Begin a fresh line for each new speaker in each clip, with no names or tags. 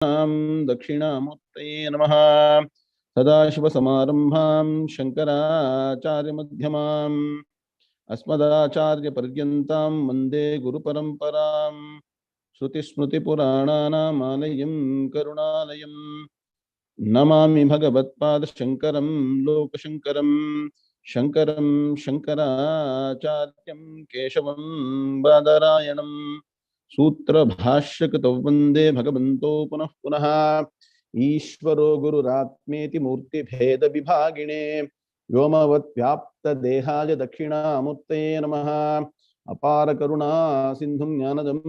दक्षिणामूर्तये नमः। सदाशिवसमारम्भां शङ्कराचार्यमध्यमाम् अस्मदाचार्यपर्यन्तां वन्दे गुरुपरम्परां। श्रुतिस्मृतिपुराणानामालयं करुणालयं नमामि भगवत्पादशङ्करं लोकशङ्करं। शङ्करं शङ्कराचार्यं केशवं बादरायणं सूत्रभाष्यकृतौ वन्दे भगवन्तो पुनः पुनः। ईश्वरो गुरुरात्मेति मूर्तिभेदविभागिने व्योमवद्व्याप्तदेहाय दक्षिणामूर्तये नमः। अपार करुणा सिन्धुं ज्ञानदं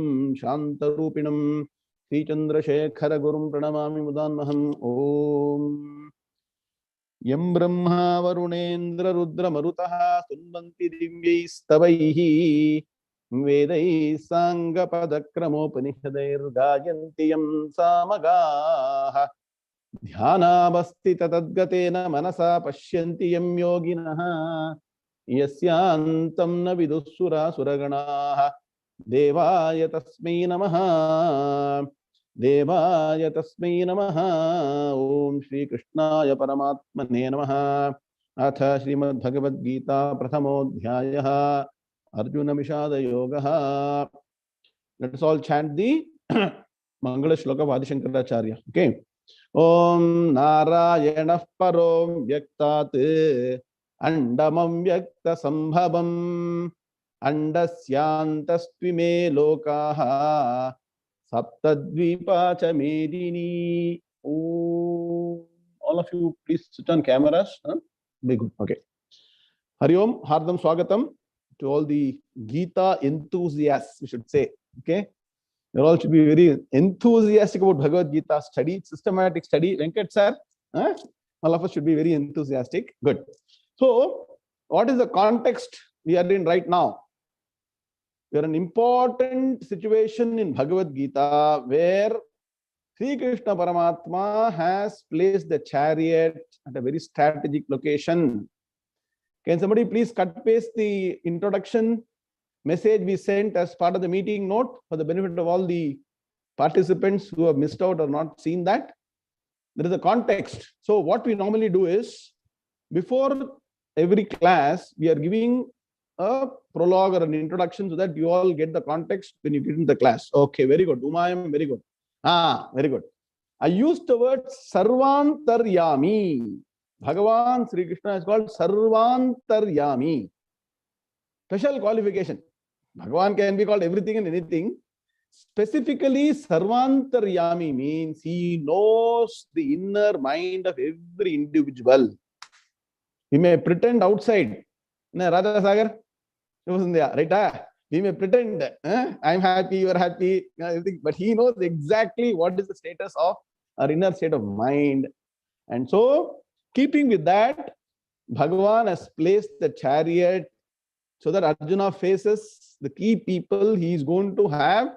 शान्तरूपिणं श्रीचन्द्रशेखर गुरुं प्रणमामि मुदान्महम्। ॐ यं ब्रह्मा वरुणेन्द्र रुद्रमरुतः स्तुवन्ति दिव्यैस्तवैः वेदैः साङ्गपदक्रमोपनिषदैर्गायन्ति यं सामगाः। ध्यानावस्थिततद्गतेन मनसा पश्यन्ति यं योगिनः यस्यान्तं न विदुःसुरासुरगणाः। देवाय तस्मै नमः, देवाय तस्मै नमः। ओम श्री कृष्णाय परमात्मने नमः। अथ श्रीमद्भगवद्गीता प्रथमोऽध्यायः अर्जुन विषाद योगः। Let us all chant the Mangala Shloka of Adi Shankaracharya. Okay. Om Narayanah Parom Vyaktat Andamam Vyakta Sambhavam Andasyantastvime Lokaha Saptadvipa cha Medini. All of you please switch on cameras. Be good. Okay. Hari Om, Hardam Swagatam to all the Gita enthusiasts, we should say. Okay. You all should be very enthusiastic about Bhagavad Gita study, systematic study. Venkat sir, all of us should be very enthusiastic. Good. So, what is the context we are in right now? We are in an important situation in Bhagavad Gita where Sri Krishna Paramatma has placed the chariot at a very strategic location. Can somebody please cut paste the introduction message we sent as part of the meeting note for the benefit of all the participants who have missed out or not seen that? There is a context. So what we normally do is, before every class, we are giving a prologue or an introduction so that you all get the context when you get into the class. Okay, very good. Umayam, very good. Very good. I used the word Sarvantaryami. Bhagavan Sri Krishna is called Sarvantaryami. Special qualification. Bhagavan can be called everything and anything. Specifically, Sarvantaryami means he knows the inner mind of every individual. He may pretend outside. Radha Sagar, right? We may pretend, I'm happy, you are happy, everything, but he knows exactly what is the status of our inner state of mind. And so, keeping with that, Bhagavan has placed the chariot so that Arjuna faces the key people. He is going to have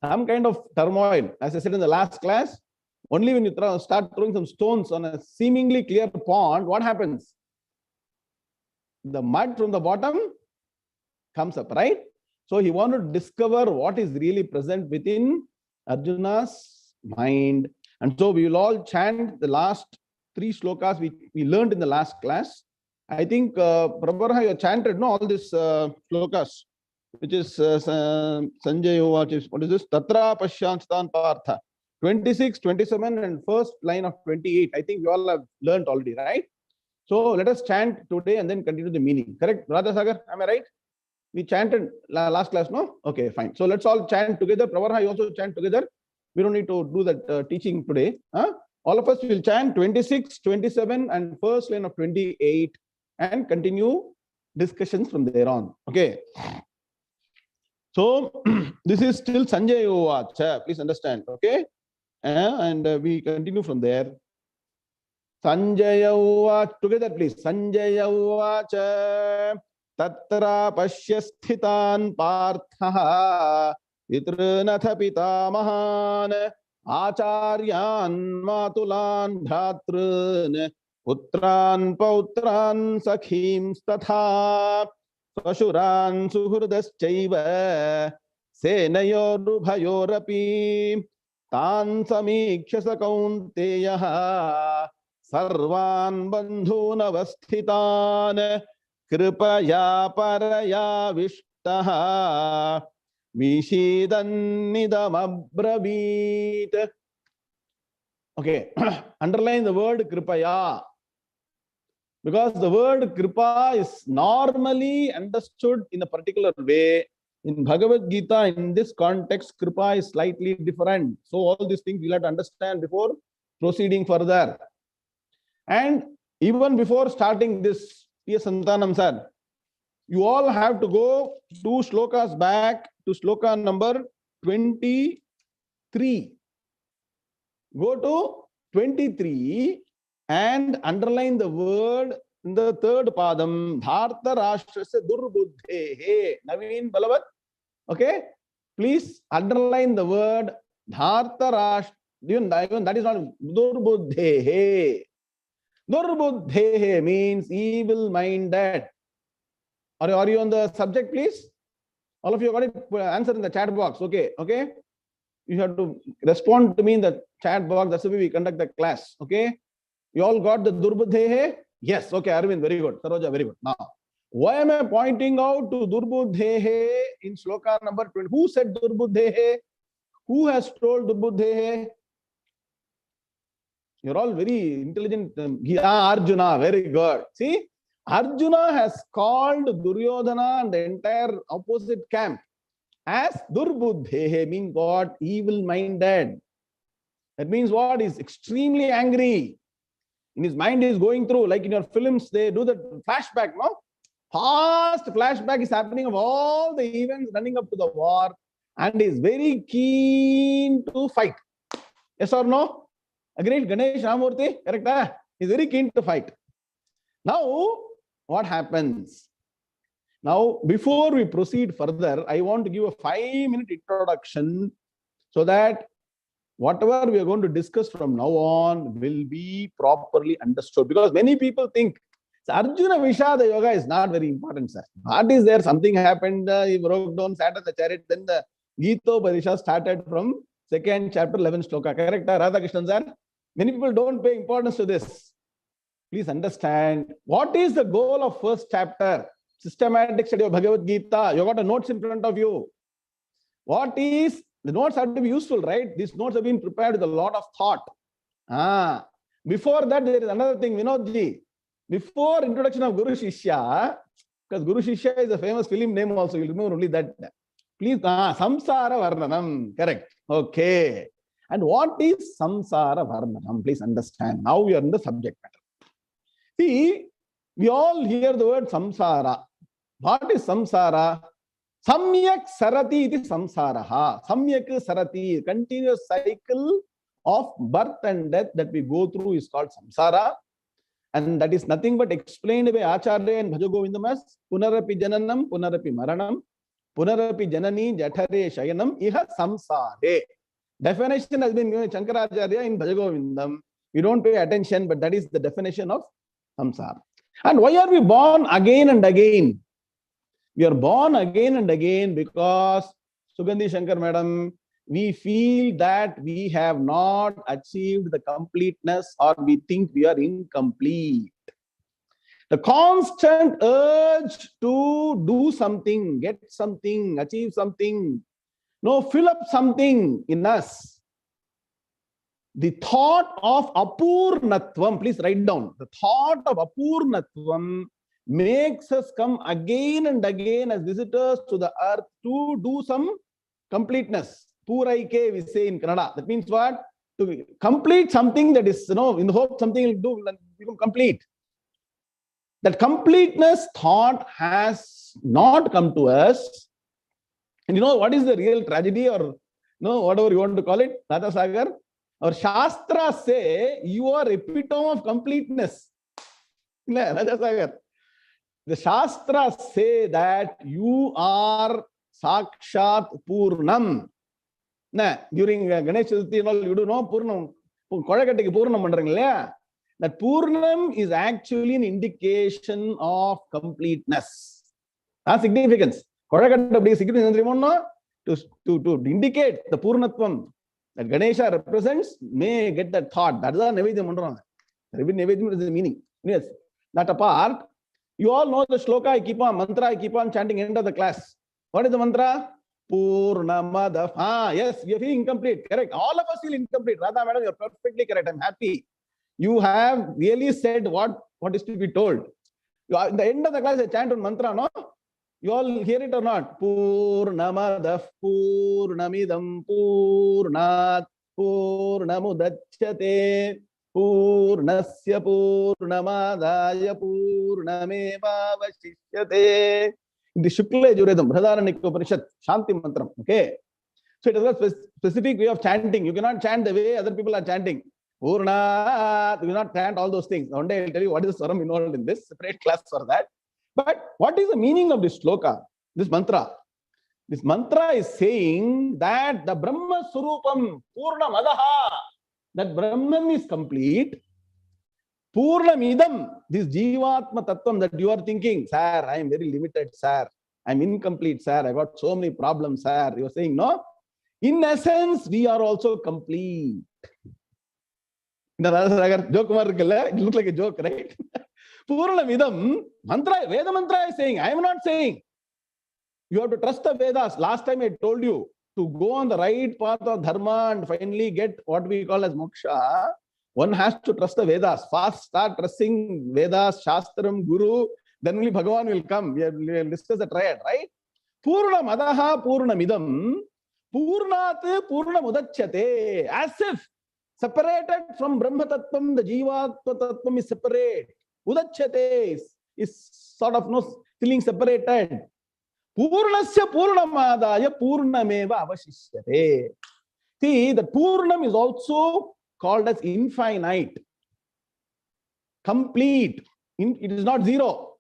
some kind of turmoil. As I said in the last class, only when you start throwing some stones on a seemingly clear pond, what happens? The mud from the bottom comes up, right? So he wanted to discover what is really present within Arjuna's mind. And so we will all chant the last 3 slokas we learned in the last class. I think Prabharha, you chanted all these slokas, which is Sanjay, what is this? Tatra Pashyanstan Partha. 26, 27 and first line of 28. I think you all have learned already, right? So let us chant today and then continue the meaning. Correct? Radha Sagar, am I right? We chanted last class, no? Okay, fine. So let's all chant together. Prabharha, you also chant together. We don't need to do that teaching today. All of us will chant 26, 27 and first line of 28 and continue discussions from there on. Okay. So this is still Sanjay Uvacha. Please understand. Okay. And we continue from there. Sanjaya Uvacha. Together, please. Sanjaya Uvacha. Tatra Pashya Sthitan Partha Vitrunatha Pitamahan Acharyan Matulan Bhratrun Putran Pautran Sakhim Statha Svashuran Suhurdaschaiva Senayorubhayorapi Tan samikshasa kaunteya sarvan bandhun avasthitan kripaya paraya vishtaha vishidan abravit. Okay, underline the word kripaya, because the word kripa is normally understood in a particular way. In Bhagavad Gita, in this context, kripa is slightly different. So all these things you'll have to understand before proceeding further. And even before starting this, P.S. Santanam sir, you all have to go 2 slokas back to sloka number 23. Go to 23 and underline the word in the third padam, Dharta Rashtrasya Durbuddhehe. Naveen Balavat. Okay? Please underline the word Dharta Rashtra. Even that is not Durbuddhehe. Durbuddhehe means evil-minded. Are you on the subject, please? All of you got it? Answer in the chat box. Okay. Okay. You have to respond to me in the chat box. That's the way we conduct the class. Okay. You all got the Durbuddhehe? Yes. Okay, Arvind, very good. Saroja, very good. Now, why am I pointing out to Durbuddhehe in sloka number 20? Who said Durbuddhehe? Who has told Durbuddhehe? You're all very intelligent. Arjuna, very good. See, Arjuna has called Duryodhana and the entire opposite camp as Durbuddhehe, means what? Evil-minded. That means what? He's extremely angry. In his mind is going through, like in your films, they do the flashback, no? Fast flashback is happening of all the events running up to the war, and is very keen to fight. Yes or no? Agreed, Ganesh Ramurthy? Correct? He's very keen to fight. Now, what happens? Now, before we proceed further, I want to give a 5-minute introduction so that whatever we are going to discuss from now on will be properly understood. Because many people think Arjuna Vishada Yoga is not very important, sir. What is there? Something happened, he broke down, sat at the chariot, then the Gita Parisha started from 2nd chapter, 11th sloka. Correct, Radhakrishnan sir? Many people don't pay importance to this. Please understand, what is the goal of 1st chapter? Systematic study of Bhagavad Gita. You got the notes in front of you. What is, the notes have to be useful, right? These notes have been prepared with a lot of thought. Before that, there is another thing, Vinodji. Before introduction of Guru Shishya, because Guru Shishya is a famous film name also, you'll remember only that. Please, Samsara Varnanam. Correct. Okay. And what is Samsara Varnanam? Please understand. Now we are in the subject matter. See, we all hear the word Samsara. What is Samsara? Samyak sarati iti samsaraha. Samyak sarati, continuous cycle of birth and death that we go through is called samsara. And that is nothing but explained by Acharya and Bhajagovindam as Punarapi Jananam, Punarapi Maranam, Punarapi Janani, Jathare Shayanam, Iha Samsare. Definition has been given by Shankaracharya in Bhajagovindam. You don't pay attention, but that is the definition of samsara. And why are we born again and again? We are born again and again because, Sugandhi Shankar madam, we feel that we have not achieved the completeness, or we think we are incomplete. The constant urge to do something, get something, achieve something, fill up something in us. The thought of apurnatvam, please write down, the thought of apurnatvam makes us come again and again as visitors to the earth to do some completeness. Puraike, we say in Kannada. That means what? To complete something that is, in the hope something will do and become complete. That completeness thought has not come to us. And what is the real tragedy, or whatever you want to call it, Radha Sagar? Our Shastras say you are epitome of completeness. Radha Sagar. The Shastras say that you are Sakshat Purnam. During Ganesh Chaturthi and all, you do know Purnam. That Purnam is actually an indication of completeness. That's significance. To indicate the Purnatvam. that Ganesha represents may get that thought. That is our Nevedhyam. Nevedhyam is the meaning. Yes, that apart, you all know the shloka I keep on, mantra I keep on chanting end of the class. What is the mantra? Purnamada. Yes, we are feeling incomplete. Correct. All of us feel incomplete. Radha madam, you're perfectly correct. I'm happy. You have really said what is to be told. In the end of the class, I chant on mantra, no? You all hear it or not? Purnamada, Purnamidam, Purnat, Purnamudachyate, Purnasya Purnamadaya Purnamevavashishyate. In the Shukla Yajurvedam, Bhadaranike Upanishad, Shanti Mantram. Okay. So it is a specific way of chanting. You cannot chant the way other people are chanting. Purna, you cannot chant all those things. One day I'll tell you what is the swaram involved in this, separate class for that. But what is the meaning of this shloka, this mantra? This mantra is saying that the Brahma Surupam, Purna Madaha, that Brahman is complete. Purnamidam, this Jivatma Tattvam that you are thinking, sir, I am very limited, sir. I am incomplete, sir. I got so many problems, sir. You are saying, no? In essence, we are also complete. Joke, it looks like a joke, right? Purnamidam, mantra, Veda mantra is saying, I am not saying. You have to trust the Vedas. Last time I told you to go on the right path of dharma and finally get what we call as moksha. One has to trust the Vedas. First start trusting Vedas, Shastram, Guru, then only Bhagavan will come. We will discuss the triad, right? Purna Madaha Purnamidam, Purnat Purnamudachyate. As if separated from Brahma Tattvam, the Jivatma Tattvam is separate. Udachyate is sort of feeling separated. Purnasya Purnamadaya Purnameva Avashishyate. See, the Purnam is also called as infinite, complete. It is not zero.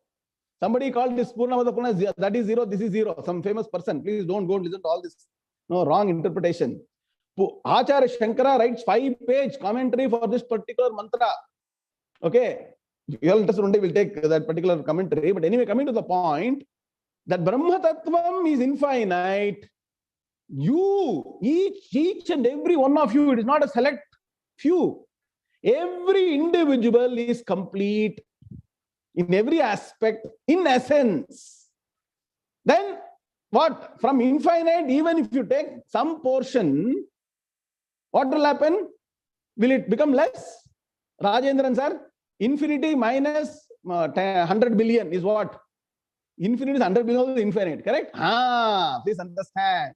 Somebody called this Purnamada Purna, that is zero, this is zero. Some famous person. Please don't go and listen to all this wrong interpretation. Acharya Shankara writes 5-page commentary for this particular mantra. Okay. You all interested one day will take that particular commentary. But anyway, coming to the point, that Brahma Tattvam is infinite. You, each and every one of you, it is not a select few. Every individual is complete in every aspect, in essence. Then what? From infinite, even if you take some portion, what will happen? Will it become less? Rajendran sir, infinity minus 100 billion is what? Infinity is 100 billion is infinite, correct? Please understand.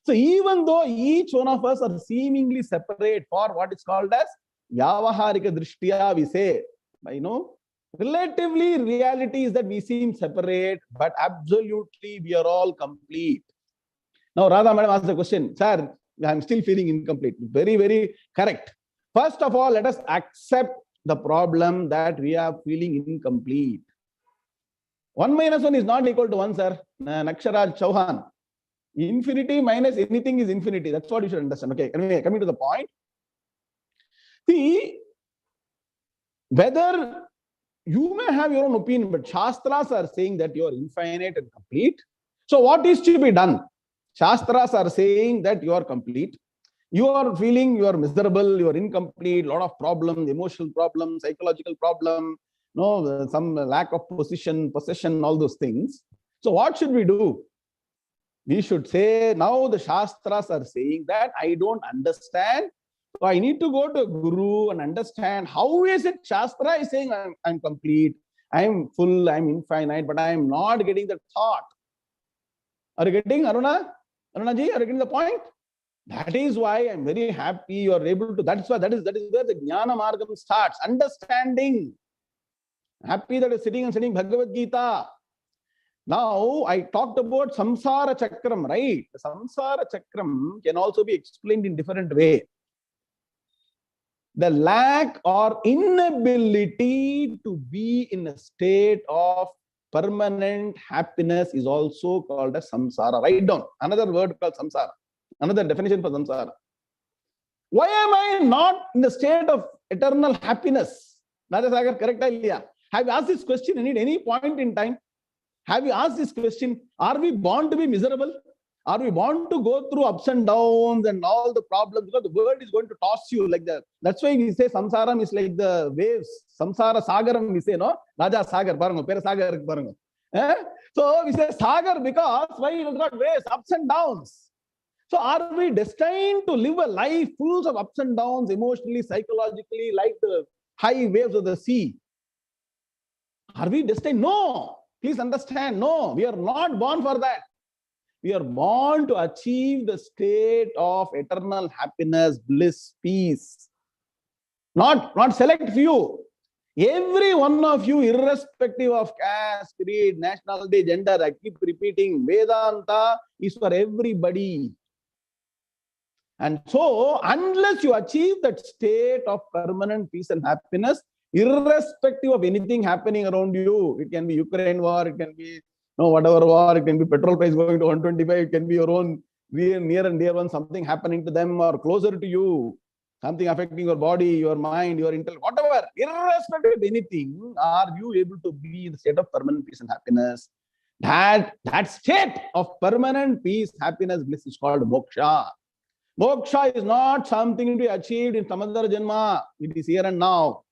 So even though each one of us are seemingly separate for what is called as Vyavaharika Drishtiya, we say, relatively reality is that we seem separate, but absolutely we are all complete. Now Radha madam asked the question, sir, I am still feeling incomplete. Very, very correct. First of all, let us accept the problem that we are feeling incomplete. 1 minus 1 is not equal to 1, sir. Naksharaj Chauhan. Infinity minus anything is infinity. That's what you should understand. Okay, anyway, coming to the point. See, whether you may have your own opinion, but Shastras are saying that you are infinite and complete. So what is to be done? Shastras are saying that you are complete. You are feeling you are miserable, you are incomplete, lot of problems, emotional problems, psychological problem, some lack of possession, all those things. So what should we do? We should say, now the Shastras are saying that I don't understand. So I need to go to a guru and understand how is it Shastra is saying I'm complete, I'm full, I'm infinite, but I am not getting the thought. Are you getting, Aruna? Arunaji, are you getting the point? That is why I'm very happy you are able to, that is where the Jnana Margam starts, understanding. Happy that you're sitting and studying Bhagavad Gita. Now, I talked about Samsara Chakram, right? The Samsara Chakram can also be explained in different way. The lack or inability to be in a state of permanent happiness is also called as samsara. Write down another word called samsara, another definition for samsara. Why am I not in the state of eternal happiness? Rajasagar, correct idea. Have you asked this question at any point in time? Have you asked this question? Are we born to be miserable? Are we born to go through ups and downs and all the problems? Because the world is going to toss you like that. That's why we say samsaram is like the waves. Samsara sagaram we say, no? Raja sagar, barango, pera sagar barango. So we say sagar because why it has got waves, ups and downs. So are we destined to live a life full of ups and downs, emotionally, psychologically, like the high waves of the sea? Are we destined? No. Please understand, no. We are not born for that. We are born to achieve the state of eternal happiness, bliss, peace. Not select few. Every one of you, irrespective of caste, creed, nationality, gender, I keep repeating, Vedanta is for everybody. And so, unless you achieve that state of permanent peace and happiness, irrespective of anything happening around you, it can be Ukraine war, it can be whatever war, it can be petrol price going to 125, it can be your own near and dear one, something happening to them or closer to you, something affecting your body, your mind, your intellect, whatever, irrespective of anything, are you able to be in the state of permanent peace and happiness? That state of permanent peace, happiness, bliss is called moksha. Moksha is not something to be achieved in some other janma. It is here and now.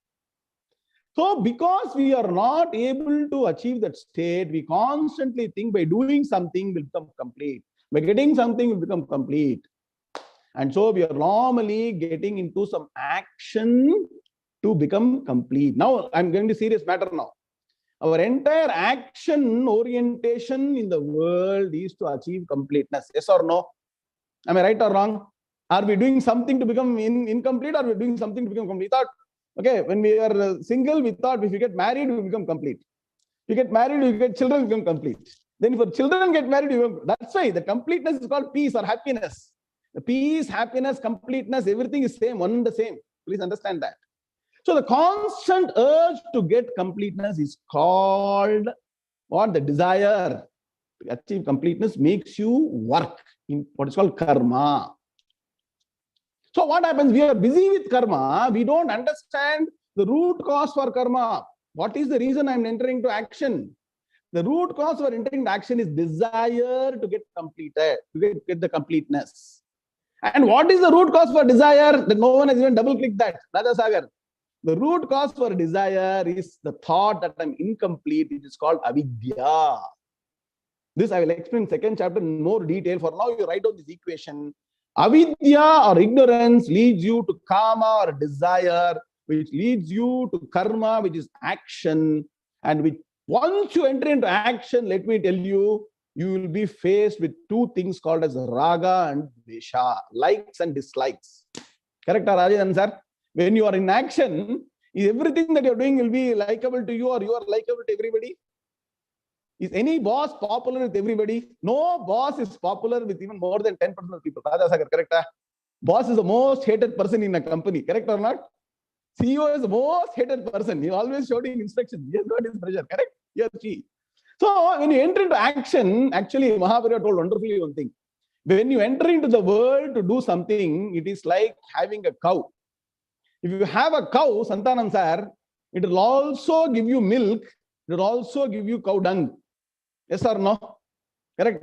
So because we are not able to achieve that state, we constantly think by doing something will become complete. By getting something will become complete. And so we are normally getting into some action to become complete. Now, I'm going to serious matter now. Our entire action orientation in the world is to achieve completeness. Yes or no? Am I right or wrong? Are we doing something to become incomplete, or are we doing something to become complete? Okay, when we are single, we thought if we get married, we become complete. If you get married, you get children, become complete. Then if children get married, that's why the completeness is called peace or happiness. The peace, happiness, completeness, everything is same, one and the same. Please understand that. So the constant urge to get completeness is called what? The desire to achieve completeness makes you work in what is called karma. So what happens? We are busy with karma. We don't understand the root cause for karma. What is the reason I'm entering into action? The root cause for entering into action is desire to get completed, to get the completeness. And what is the root cause for desire? That no one has even double-clicked that. Raja Sagar. The root cause for desire is the thought that I'm incomplete. It is called Avidya. This I will explain in second chapter in more detail. For now, you write down this equation. Avidya or ignorance leads you to kama or desire, which leads you to karma, which is action. And which once you enter into action, let me tell you, you will be faced with two things called as raga and dvesha, likes and dislikes. Correct, Rajan sir? When you are in action, everything that you're doing will be likable to you, or you are likable to everybody? Is any boss popular with everybody? No boss is popular with even more than 10% of people. Raja Sagar, correct? Boss is the most hated person in a company, correct or not? CEO is the most hated person. He's always shouting instructions. He has got his pressure, correct? Yes, she. So when you enter into action, actually Mahabharata told wonderfully one thing. When you enter into the world to do something, it is like having a cow. If you have a cow, Santanam sir, it will also give you milk. It will also give you cow dung. Yes or no? Correct?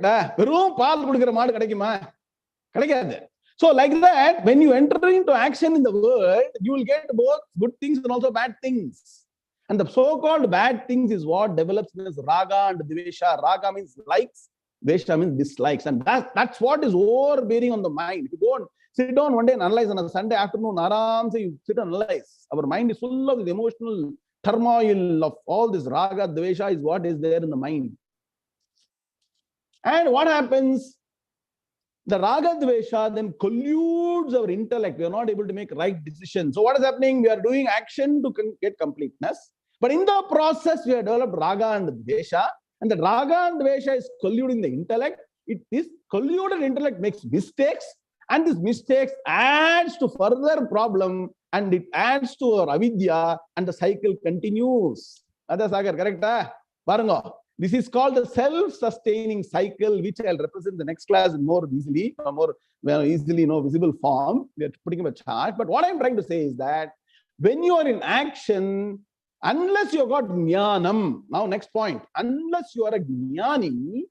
So like that, when you enter into action in the world, you will get both good things and also bad things. And the so-called bad things is what develops this raga and dvesha. Raga means likes, dvesha means dislikes. And that's what is overbearing on the mind. If you go and sit down one day and analyze on a Sunday afternoon, aram se you sit and analyze. Our mind is full of this emotional turmoil of all this raga, dvesha is what is there in the mind. And what happens? The raga dvesha then colludes our intellect. We are not able to make right decisions. So what is happening? We are doing action to get completeness. But in the process, we have developed raga and dvesha. And the raga and dvesha is colluding the intellect. This colluded intellect makes mistakes. And this mistakes adds to further problem. And it adds to our avidya. And the cycle continues. Ada Sagar, correct? Barango. This is called the self-sustaining cycle, which I'll represent the next class in more easily, visible form. We are putting up a chart. But what I'm trying to say is that when you are in action, unless you have got jnanam, now next point, unless you are a jnani,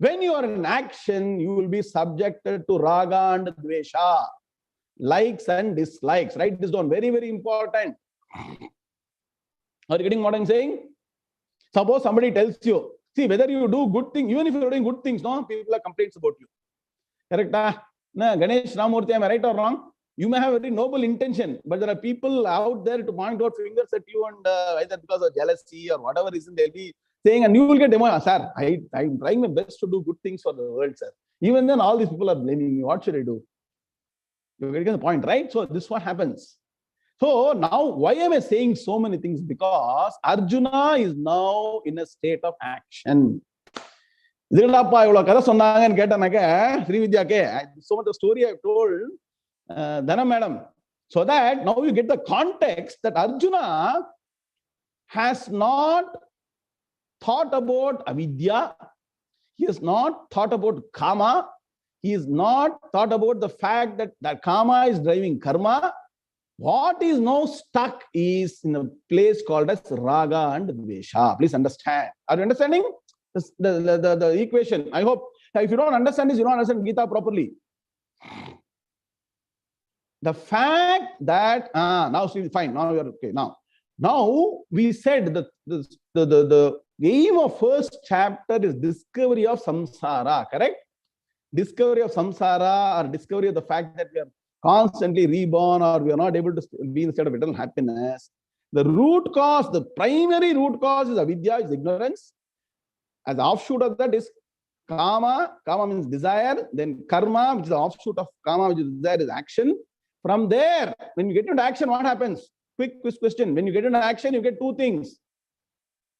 When you are in action, you will be subjected to raga and dvesha, likes and dislikes. Write this down. Very, very important. Are you getting what I'm saying? Suppose somebody tells you, see, whether you do good things, even if you're doing good things, no, people are complaints about you. Correct? No, Ganesh Ramurthy, am I right or wrong? You may have a very noble intention, but there are people out there to point out fingers at you, and either because of jealousy or whatever reason they'll be saying, and you will get emotional. Sir, I'm trying my best to do good things for the world, sir. Even then, all these people are blaming me. What should I do? You're getting the point, right? So this is what happens. So now, why am I saying so many things? Because Arjuna is now in a state of action. So much of story I've told, Dhana madam, so that now you get the context that Arjuna has not thought about avidya, he has not thought about kama, he has not thought about the fact that kama is driving karma. What is now stuck is in a place called as raga and dvesha. Please understand. Are you understanding the equation? I hope. If you don't understand this, you don't understand Gita properly. The fact that now see, fine. Now we are okay. Now we said that the aim of first chapter is discovery of samsara. Correct? Discovery of samsara, or discovery of the fact that we are constantly reborn, or we are not able to be in a state of eternal happiness. The root cause, the primary root cause is avidya, is ignorance. As the offshoot of that is kama. Kama means desire. Then karma, which is the offshoot of kama, which is desire, is action. From there, when you get into action, what happens? Quick question. When you get into action, you get two things.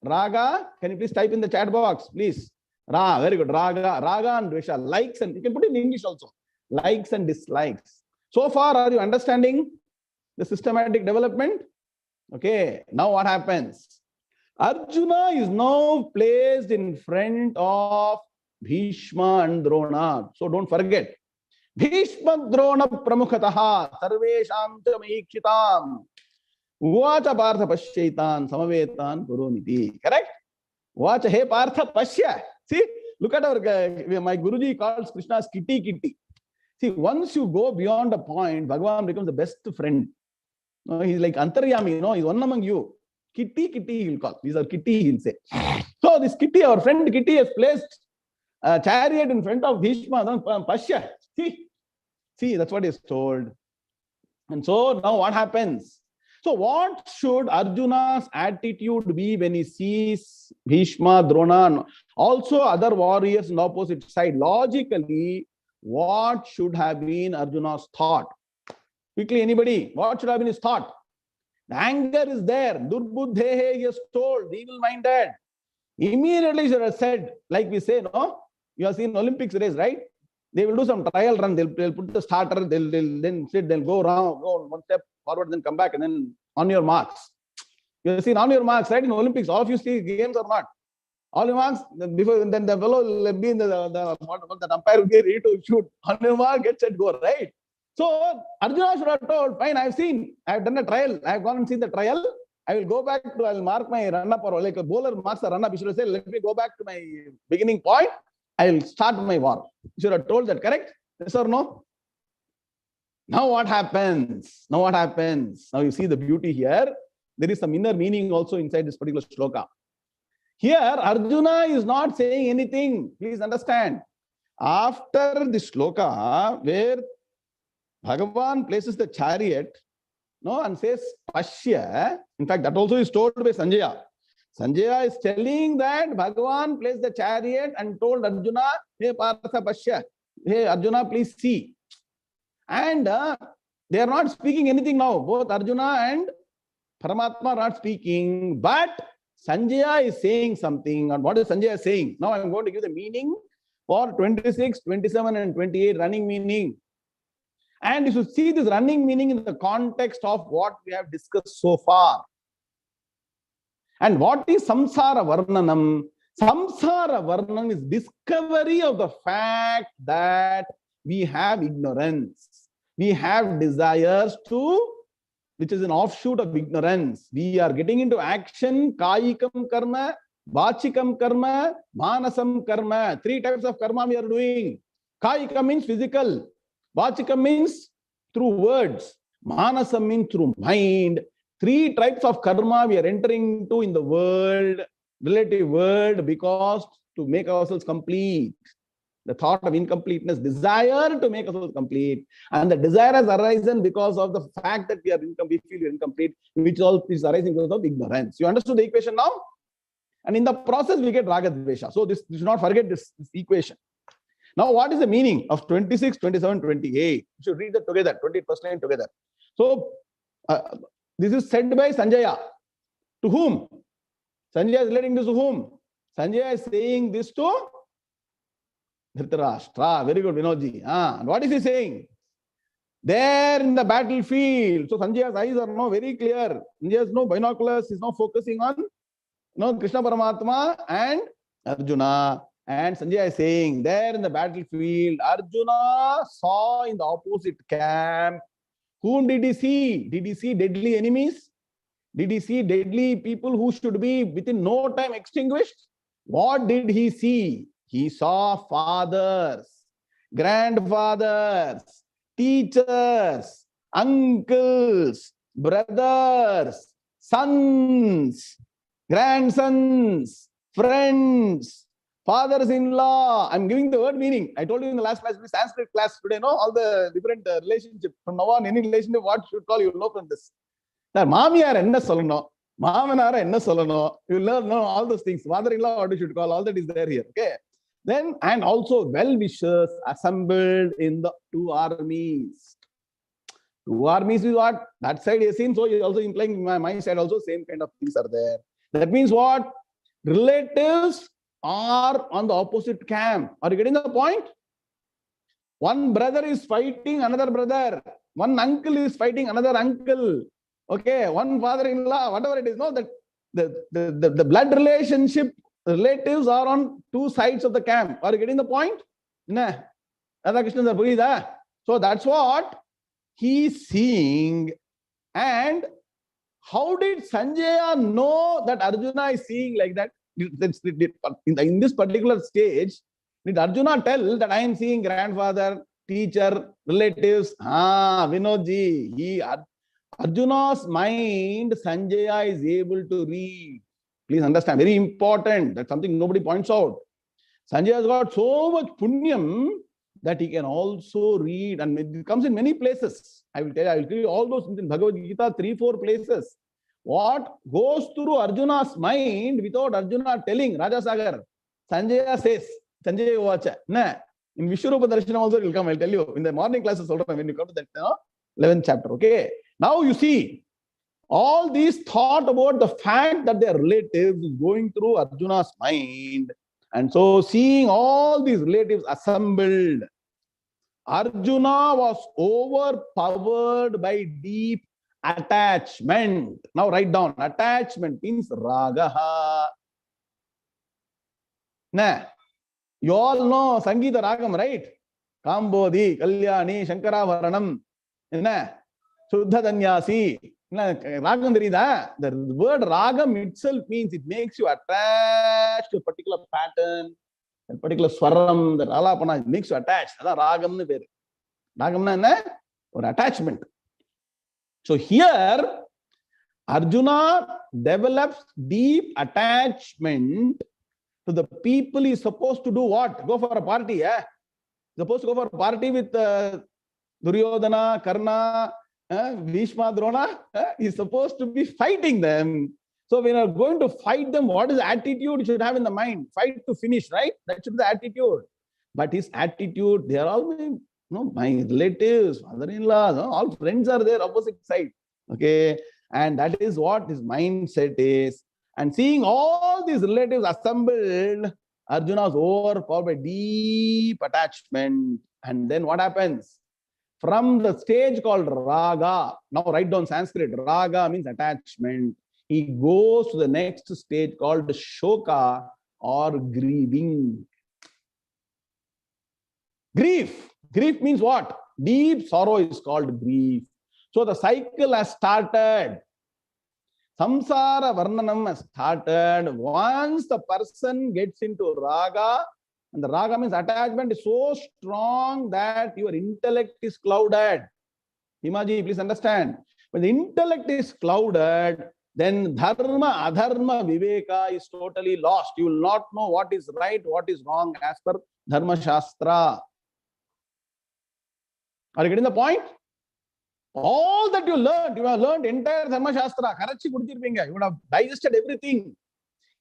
Raga, can you please type in the chat box, please? Very good. Raga and dvesha, likes, and you can put it in English also. Likes and dislikes. So far, are you understanding the systematic development? Okay, now what happens? Arjuna is now placed in front of Bhishma and Drona. So don't forget. Bhishma Drona Pramukhataha Sarvesham Mayikshitam Uvacha Partha Pashyaitan Samavetan Guruniti. Correct? Uvacha He Partha Pashya. See, look at our my Guruji calls Krishna as Kitty. See, once you go beyond a point, Bhagavan becomes the best friend. He's like Antaryami, he's one among you. Kitty, he'll call. These are Kitty, he'll say. So this Kitty, our friend Kitty, has placed a chariot in front of Bhishma. Pashya. See, that's what is told. And so now what happens? So what should Arjuna's attitude be when he sees Bhishma, Drona, and also other warriors on the opposite side? Logically, what should have been Arjuna's thought? Quickly, anybody, what should have been his thought? The anger is there. Durbuddhehe, he is told, evil-minded. Immediately, he should have said, like we say, no? You have seen Olympics race, right? They will do some trial run. They'll put the starter. They'll then sit. They'll go around, go one step forward, then come back, and then on your marks. You have seen on your marks, right? In Olympics, all of you see games or not? All your marks, before then the fellow will be in the umpire will be ready to shoot. On your mark, get set, go, right? So Arjuna should have told, fine, I've done a trial. I've gone and seen the trial. I will go back to, I'll mark my run-up, or like a bowler marks a run-up. You should have said, let me go back to my beginning point. I will start my war. You should have told that, correct? Yes or no? Now what happens? Now you see the beauty here. There is some inner meaning also inside this particular shloka. Here, Arjuna is not saying anything. Please understand. After the shloka, where Bhagavan places the chariot, and says Pashya. In fact, that also is told by Sanjaya. Sanjaya is telling that Bhagavan placed the chariot and told Arjuna, hey Partha Pashya, hey Arjuna, please see. And they are not speaking anything now. Both Arjuna and Paramatma are not speaking, but Sanjaya is saying something. And what is Sanjaya saying? Now I am going to give the meaning for 26, 27 and 28, running meaning. And you should see this running meaning in the context of what we have discussed so far. And what is Samsara Varnanam? Samsara Varnanam is discovery of the fact that we have ignorance. We have desires which is an offshoot of ignorance. We are getting into action, kayikam karma, Vachikam karma, manasam karma. Three types of karma we are doing. Kayika means physical. Vachikam means through words. Manasam means through mind. Three types of karma we are entering into in the world, relative world, because to make ourselves complete. The thought of incompleteness, desire to make ourselves complete, and the desire has arisen because of the fact that we feel we are incomplete, which all is arising because of ignorance. You understood the equation now? And in the process, we get raga dvesha. So this, you should not forget this equation. Now, what is the meaning of 26, 27, 28? You should read that together, 28% together. So, this is said by Sanjaya. To whom? Sanjaya is relating this to whom? Sanjaya is saying this to Dhritarashtra. Very good, Vinodji. What is he saying? There in the battlefield. So Sanjaya's eyes are now very clear. Sanjaya has no binoculars. He's now focusing on Krishna Paramatma and Arjuna. And Sanjaya is saying, there in the battlefield, Arjuna saw in the opposite camp. Whom did he see? Did he see deadly enemies? Did he see deadly people who should be within no time extinguished? What did he see? He saw fathers, grandfathers, teachers, uncles, brothers, sons, grandsons, friends, fathers-in-law. I'm giving the word meaning. I told you in the last class, Sanskrit class today, all the different relationships. From now on, any relationship, what should call, you will know from this. Now, Mamiyar enna solano, Mamanara enna solano. You will learn all those things. Father-in-law, what you should call, all that is there here. Okay. Then, and also well-wishers assembled in the two armies. Two armies is what? That side is seen, so you're also implying my side also, same kind of things are there. That means what? Relatives are on the opposite camp. Are you getting the point? One brother is fighting another brother. One uncle is fighting another uncle. Okay, one father-in-law, whatever it is. No, that the blood relationship, relatives are on two sides of the camp. Are you getting the point? So that's what he's seeing. And how did Sanjaya know that Arjuna is seeing like that? In this particular stage, did Arjuna tell that I am seeing grandfather, teacher, relatives? Vinodji, Arjuna's mind, Sanjaya is able to read. Please understand, very important. That's something nobody points out. Sanjaya has got so much punyam that he can also read, and it comes in many places. I will tell you all those things in Bhagavad Gita, 3-4 places. What goes through Arjuna's mind without Arjuna telling? Raja Sagar, Sanjaya says, Sanjaya Vacha. In Vishwarupa Darshanam also it will come, I'll tell you. In the morning classes, when you come to that 11th chapter. Okay. Now you see, all these thought about the fact that they are relatives is going through Arjuna's mind. And so seeing all these relatives assembled, Arjuna was overpowered by deep attachment. Now write down, attachment means ragaha. You all know Sangeeta Ragam, right? Kambodhi, Kalyani, Shankaravaranam, Shuddha Danyasi. Ragam, the word ragam itself means it makes you attached to a particular pattern, a particular swaram, the alapana, it makes you attached. Ragam or attachment. So here, Arjuna develops deep attachment to the people. He is supposed to do what? Go for a party. Supposed to go for a party with Duryodhana, Karna, Bhishma, Drona. He is supposed to be fighting them. So when you are going to fight them, what is the attitude you should have in the mind? Fight to finish, right? That should be the attitude. But his attitude, they are all my relatives, mother-in-law, all friends are there, opposite side. Okay. And that is what his mindset is. And seeing all these relatives assembled, Arjuna was overpowered by deep attachment. And then what happens? From the stage called raga, now write down Sanskrit, raga means attachment. He goes to the next stage called shoka or grieving. Grief. Grief means what? Deep sorrow is called grief. So the cycle has started. Samsara Varnanam has started. Once the person gets into raga, and the raga means attachment is so strong that your intellect is clouded. Himaji, please understand. When the intellect is clouded, then dharma, adharma, viveka is totally lost. You will not know what is right, what is wrong as per Dharma Shastra. Are you getting the point? All that you have learned entire Dharma Shastra. You would have digested everything.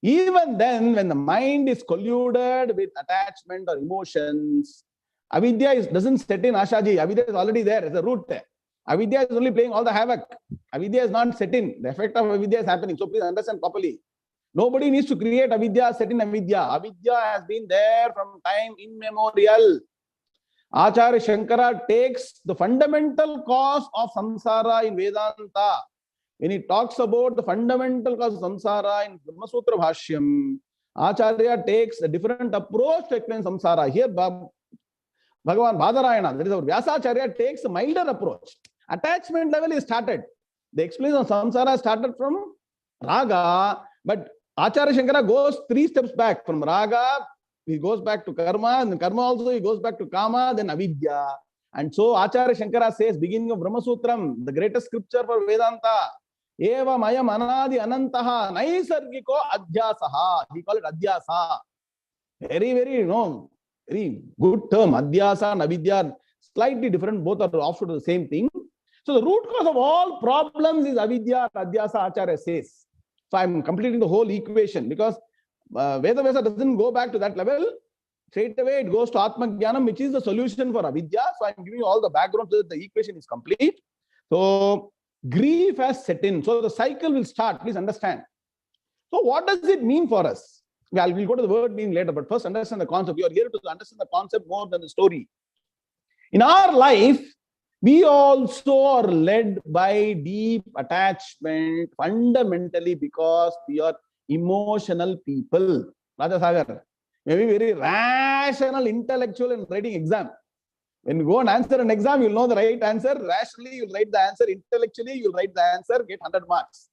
Even then, when the mind is colluded with attachment or emotions, Avidya doesn't set in, Ashaji. Avidya is already there. It's a root there. Avidya is only playing all the havoc. Avidya is not set in. The effect of Avidya is happening. So please understand properly. Nobody needs to create Avidya, set in Avidya. Avidya has been there from time immemorial. Acharya Shankara takes the fundamental cause of samsara in Vedanta. When he talks about the fundamental cause of samsara in Brahma Sutra Bhashyam, Acharya takes a different approach to explain samsara. Here, Bhagavan Badarayana, that is our Vyasacharya, takes a milder approach. Attachment level is started. The explanation of samsara started from raga, but Acharya Shankara goes 3 steps back. From raga, he goes back to karma, and karma also he goes back to kama, then avidya. And so Acharya Shankara says, beginning of Brahma Sutram, the greatest scripture for Vedanta, eva mayam anadi anantaha naisargiko adhyasaha. He called it adhyasa. Very, very, very good term. Adhyasa and avidya, slightly different, both are offshoot of the same thing. So the root cause of all problems is avidya, adhyasa, Acharya says. So I'm completing the whole equation because Vedavesa doesn't go back to that level. Straight away it goes to Atma Jnanam, which is the solution for avidya. So I'm giving you all the background so that the equation is complete. So grief has set in. So the cycle will start. Please understand. So what does it mean for us? Well, we'll go to the word meaning later, but first understand the concept. You are here to understand the concept more than the story. In our life, we also are led by deep attachment fundamentally because we are emotional people. Raja Sagar, maybe very rational, intellectual in writing exam. When you go and answer an exam, you'll know the right answer. Rationally, you'll write the answer. Intellectually, you'll write the answer, get 100 marks.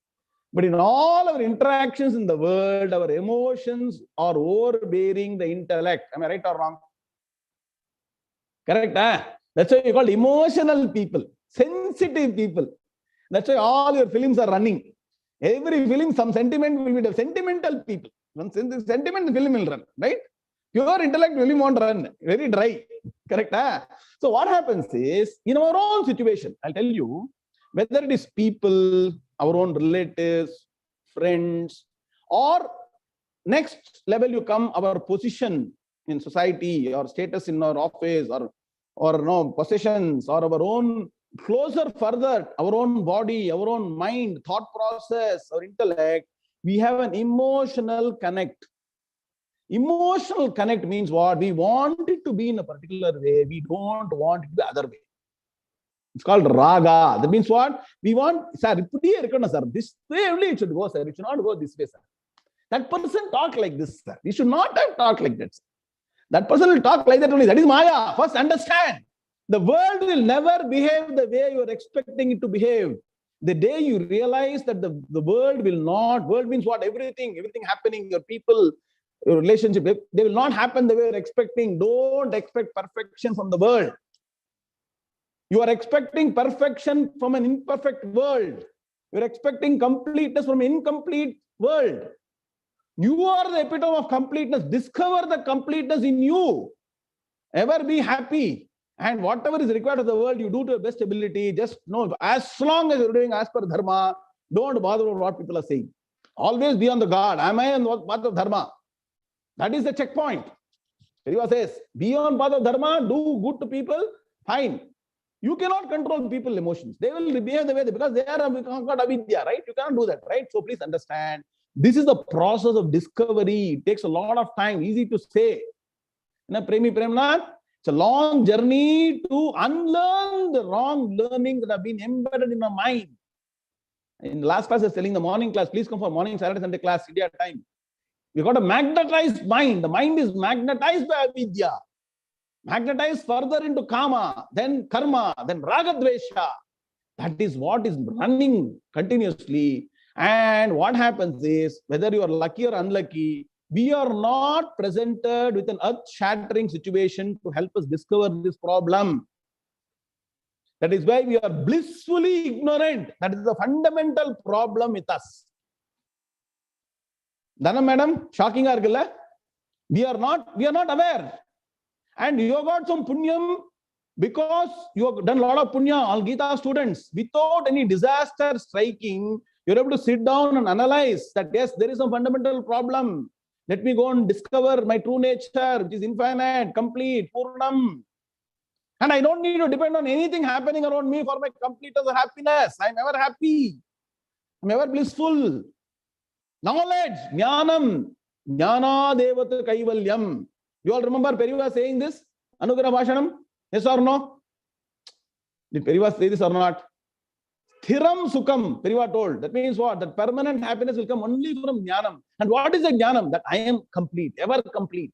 But in all our interactions in the world, our emotions are overbearing the intellect. Am I right or wrong? Correct, huh? That's why we call emotional people, sensitive people. That's why all your films are running. Every film, some sentiment will be the sentimental people. One sentiment film will run, right? Pure intellect film won't run. Very dry. Correct, huh? So what happens is, in our own situation, I'll tell you, whether it is people, our own relatives, friends, or next level you come, our position in society, or status in our office, or possessions, or our own closer further, our own body, our own mind, thought process, our intellect, we have an emotional connect. Emotional connect means what? We want it to be in a particular way. We don't want it to be the other way. It's called raga. That means what? We want, sir, this way only it should go, sir. It should not go this way, sir. That person talk like this, sir. We should not have talked like that, sir. That person will talk like that only. That is Maya. First understand. The world will never behave the way you are expecting it to behave. The day you realize that the world will not, world means what? Everything happening, your people, your relationship, they will not happen the way you're expecting. Don't expect perfection from the world. You are expecting perfection from an imperfect world. You're expecting completeness from an incomplete world. You are the epitome of completeness. Discover the completeness in you. Ever be happy. And whatever is required of the world, you do to your best ability. Just know, as long as you're doing as per dharma, don't bother about what people are saying. Always be on the guard. Am I on the path of dharma? That is the checkpoint. Shiva says, be on path of dharma, do good to people, fine. You cannot control people's emotions. They will behave the way they, because they are got avidya, right? You cannot do that, right? So please understand, this is the process of discovery. It takes a lot of time, easy to say. Premi Premnath, it's a long journey to unlearn the wrong learnings that have been embedded in our mind. In the last class, I was telling the morning class, please come for morning, Saturday, Sunday class, India time. We got a magnetized mind. The mind is magnetized by avidya. Magnetized further into kama, then karma, then ragadvesha. That is what is running continuously. And what happens is, whether you are lucky or unlucky, we are not presented with an earth-shattering situation to help us discover this problem. That is why we are blissfully ignorant. That is the fundamental problem with us. Dhanam madam, shocking argala. We are not aware. And you have got some punyam because you have done a lot of punya, all Gita students. Without any disaster striking, you're able to sit down and analyze that, yes, there is some fundamental problem. Let me go and discover my true nature, which is infinite, complete, purnam. And I don't need to depend on anything happening around me for my complete happiness. I'm ever happy. I'm ever blissful. Knowledge, jnanam, jnana devata kaivalyam. You all remember Periva saying this? Anugrah Bhashanam? Yes or no? Did Periva say this or not? Thiram Sukham, Periva told. That means what? That permanent happiness will come only from jnanam. And what is the jnanam? That I am complete, ever complete.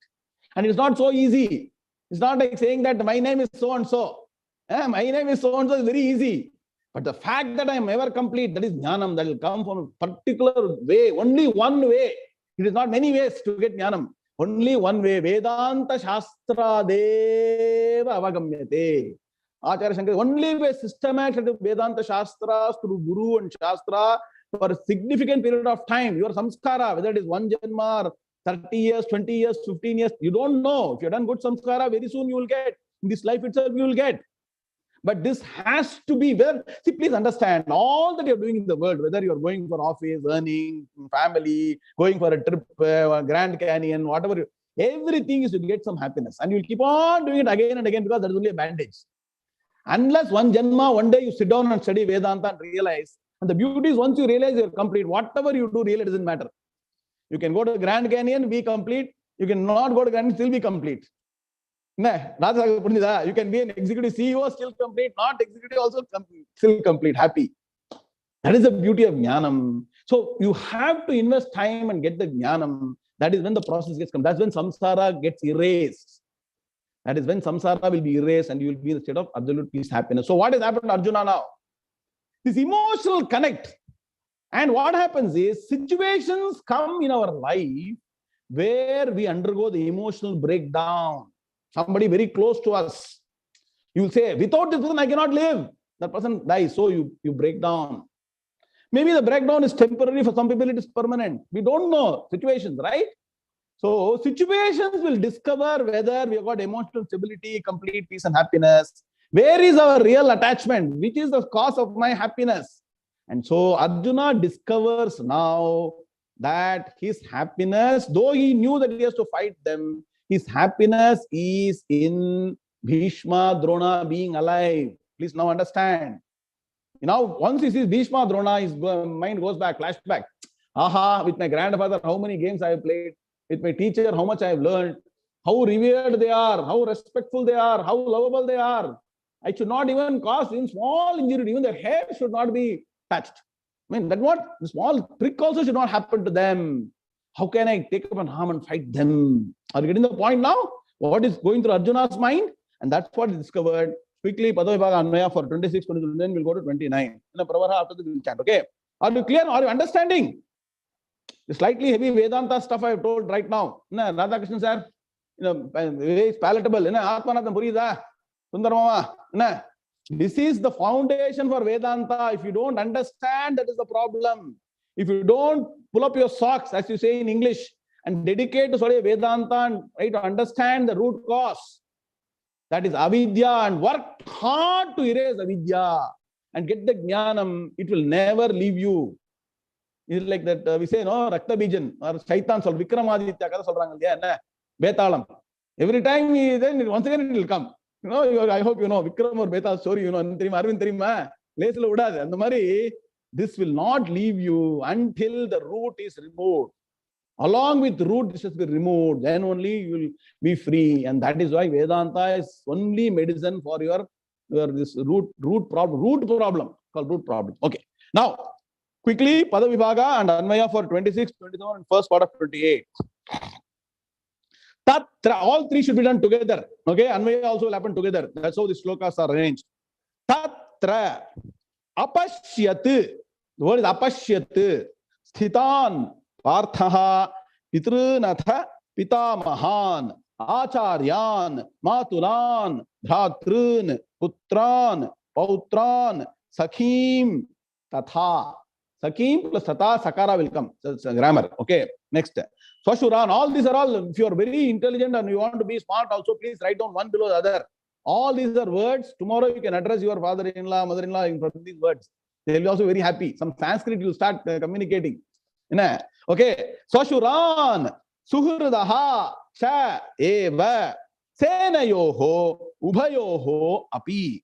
And it's not so easy. It's not like saying that my name is so and so. My name is so and so is very easy. But the fact that I am ever complete, that is jnanam, that will come from a particular way, only one way. It is not many ways to get jnanam. Only one way. Vedanta Shastra Deva Avagamyate. Acharya Shankara, only way systematic Vedanta Shastras through Guru and Shastra for a significant period of time. Your samskara, whether it is 1 janma or 30 years, 20 years, 15 years, you don't know. If you've done good samskara, very soon you will get. In this life itself, you will get. But this has to be well. See, please understand, all that you're doing in the world, whether you're going for office, earning, family, going for a trip, Grand Canyon, whatever, everything is to get some happiness. And you'll keep on doing it again and again because that is only a bandage. Unless one janma, one day you sit down and study Vedanta and realize. And the beauty is, once you realize you're complete, whatever you do really doesn't matter. You can go to the Grand Canyon, be complete. You can not go to Grand Canyon, still be complete. You can be an executive CEO, still complete, not executive, also complete, still complete, happy. That is the beauty of jnanam. So you have to invest time and get the jnanam. That is when the process gets come. That's when samsara gets erased. That is when samsara will be erased and you will be in a state of absolute peace, happiness. So what has happened to Arjuna now? This emotional connect. And what happens is, situations come in our life where we undergo the emotional breakdown. Somebody very close to us. You will say, without this person, I cannot live. That person dies. So you break down. Maybe the breakdown is temporary. For some people, it is permanent. We don't know situations, right? So situations will discover whether we have got emotional stability, complete peace and happiness. Where is our real attachment? Which is the cause of my happiness? And so Arjuna discovers now that his happiness, though he knew that he has to fight them, his happiness is in Bhishma, Drona being alive. Please now understand. Now, once he sees Bhishma, Drona, his mind goes back, flashback. Aha, with my grandfather, how many games I have played. With my teacher, how much I have learned. How revered they are, how respectful they are, how lovable they are. I should not even cause in small injury. Even their hair should not be touched. I mean, that what? The small prick also should not happen to them. How can I take up an arm and fight them? Are you getting the point now? What is going through Arjuna's mind? And that's what is discovered. Quickly, Pada-vibhaaga Anvaya for 26, 27, then we'll go to 29. In a Pravaha after the chat. Okay? Are you clear? Are you understanding? The slightly heavy Vedanta stuff I have told right now. Radha Krishna sir, it's palatable. Atmanathan Purida, Sundarmama. This is the foundation for Vedanta. If you don't understand, that is the problem. If you don't pull up your socks, as you say in English, and dedicate to study Vedanta and try to understand the root cause, that is Avidya, and work hard to erase Avidya and get the jnanam, it will never leave you. It's like that we say, no, Rakta Bijan or Shaitan sol Vikramaditya kada solranga illaya, Betalam. Every time then once again it will come. I hope you know Vikram or Betal story, Arvind Terima, Lesla Udad, and the Mari, this will not leave you until the root is removed. Along with the root, this has to be removed. Then only you will be free. And that is why Vedanta is only medicine for your this root problem called root problem. Okay. Now, quickly, Pada-vibhaaga and Anvaya for 26, 27, and first part of 28. Tatra, all three should be done together. Okay, Anvaya also will happen together. That's how the slokas are arranged. Tatra, apashyat. The word is apashyat. Sthitan Parthaha Pitrunatha Pitamahan Acharyan Matulan Dhratrun Putran Pautran Sakhim Tatha. Sakim plus Tata, Sakara will come. That's grammar. Okay. Next. Swashuran. All these are all, if you are very intelligent and you want to be smart also, please write down one below the other. All these are words. Tomorrow you can address your father-in-law, mother-in-law in front of these words. They will be also very happy. Some Sanskrit you will start communicating. Okay. Swashuran. Suhrudaha. Cha. Eva. Senayoho. Ubhayoho. Api.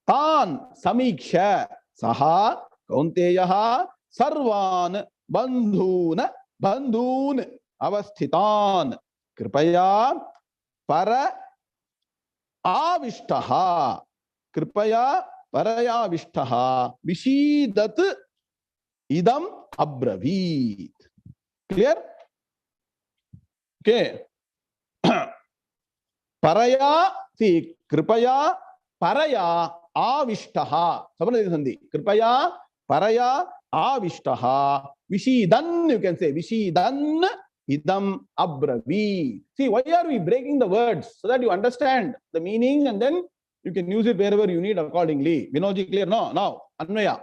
Tan. Samiksha. Saha. Kaunteyaha. Sarvan bandhun avasthitan kripaya para avishtaha vishidat idam abravit. Clear? Okay. Paraya, see, kripaya paraya avishtaha. Sabana sandhi. Kripaya paraya avishtaha vishidan, you can say vishidan idam abravi. See, why are we breaking the words? So that you understand the meaning and then you can use it wherever you need accordingly. Vinodji, clear? No. Now, Anvaya.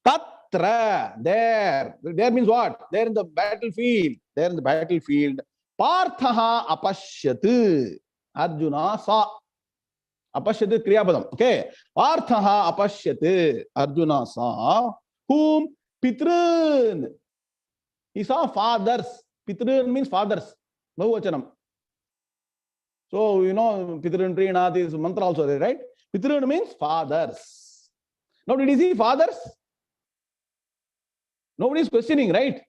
Tatra, there. There means what? There in the battlefield. There in the battlefield. Parthaha apashyat. Arjuna saw. Apashyat kriyapadam. Okay. Parthaha apashyat. Arjuna saw. Whom? Pitrun. He saw fathers. Pitrun means fathers. Bahuvachanam. So, you know, Pitrun Trinath is mantra also there, right? Pitrun means fathers. Now, did he see fathers? Nobody is questioning, right?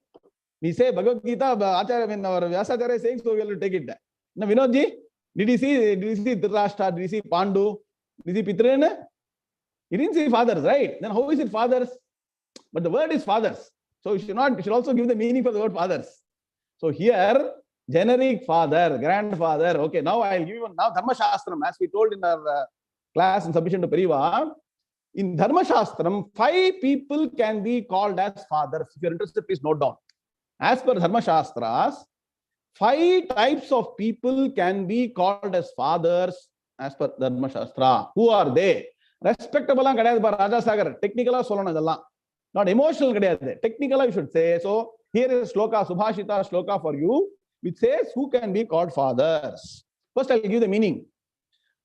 We say Bhagavad Gita, Acharya, when our Vyasacharya is saying, so we will take it. Now, Vinodji, did he see Dhritarashtra? Did he see Pandu? Did he see Pitrun? He didn't see fathers, right? Then how is it fathers? But the word is fathers. So you should also give the meaning for the word fathers. So here, generic father, grandfather. Okay, now I'll give you now Dharma Shastram, as we told in our class in submission to Periva. In Dharma Shastram, 5 people can be called as fathers. If you're interested, please note down. As per Dharma Shastras, 5 types of people can be called as fathers as per Dharma Shastra. Who are they? Respectable Raja Sagar, technical, not emotional. Technical, you should say. So here is Sloka, Subhashita Sloka for you, which says who can be called fathers. First, I'll give the meaning.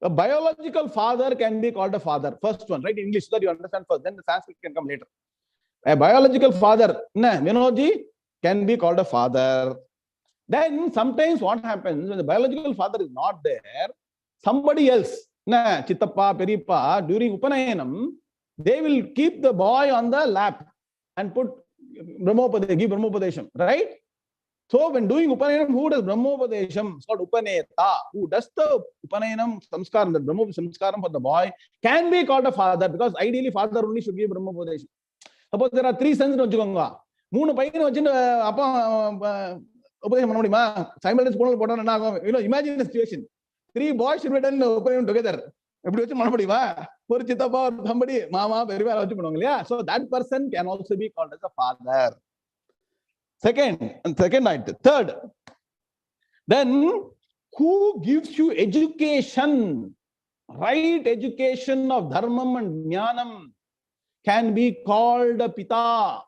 A biological father can be called a father. First one, right? In English, so that you understand first. Then the Sanskrit can come later. A biological father, Vinodji, can be called a father. Then sometimes what happens when the biological father is not there, somebody else, Chittappa, Perippa, during Upanayanam, they will keep the boy on the lap and put give Brahmopadesham, right? So when doing Upanayanam, who does Brahmopadesham? It's called Upaneta. Who does the Upanayanam Samskaram, the Brahmo Samskaram for the boy, can be called a father, because ideally father only should give Brahmopadesham. Suppose there are 3 sons in Ojjuganga. 3 paiyana vachinu appa Upadesham panna mudiyuma? Simultaneous podana, you know, imagine the situation. 3 boys should be done Upanayam together. So that person can also be called as a father. Second item. Third, then who gives you education, right education of dharmam and jnanam, can be called a pita.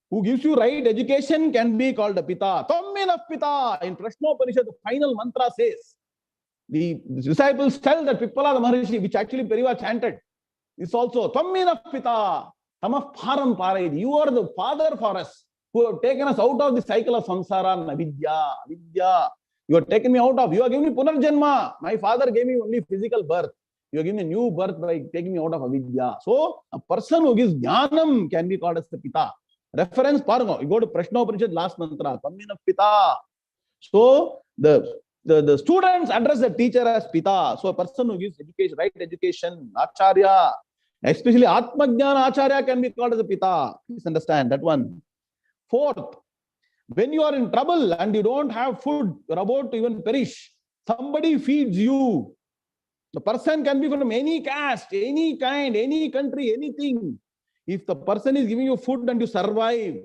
Who gives you right education can be called a pita. Tammina pita. In Prashnopanishad, the final mantra says, the disciples tell that Pippala the Maharishi, which actually Periva chanted, is also Tammina pita. Tamah param parayid. You are the father for us, who have taken us out of the cycle of samsara and avidya. You have taken me out of, you are giving me punarjanma. My father gave me only physical birth. You are giving me a new birth by taking me out of avidya. So a person who gives jnanam can be called as the pita. Reference Pargo. You go to Prashnopanishad, last mantra, Tammina pita. So the students address the teacher as pita. So a person who gives education, right education, acharya, especially Atmajnana Acharya, can be called as a pita. Please understand that one. Fourth, when you are in trouble and you don't have food, you're about to even perish, somebody feeds you. The person can be from any caste, any kind, any country, anything. If the person is giving you food and you survive,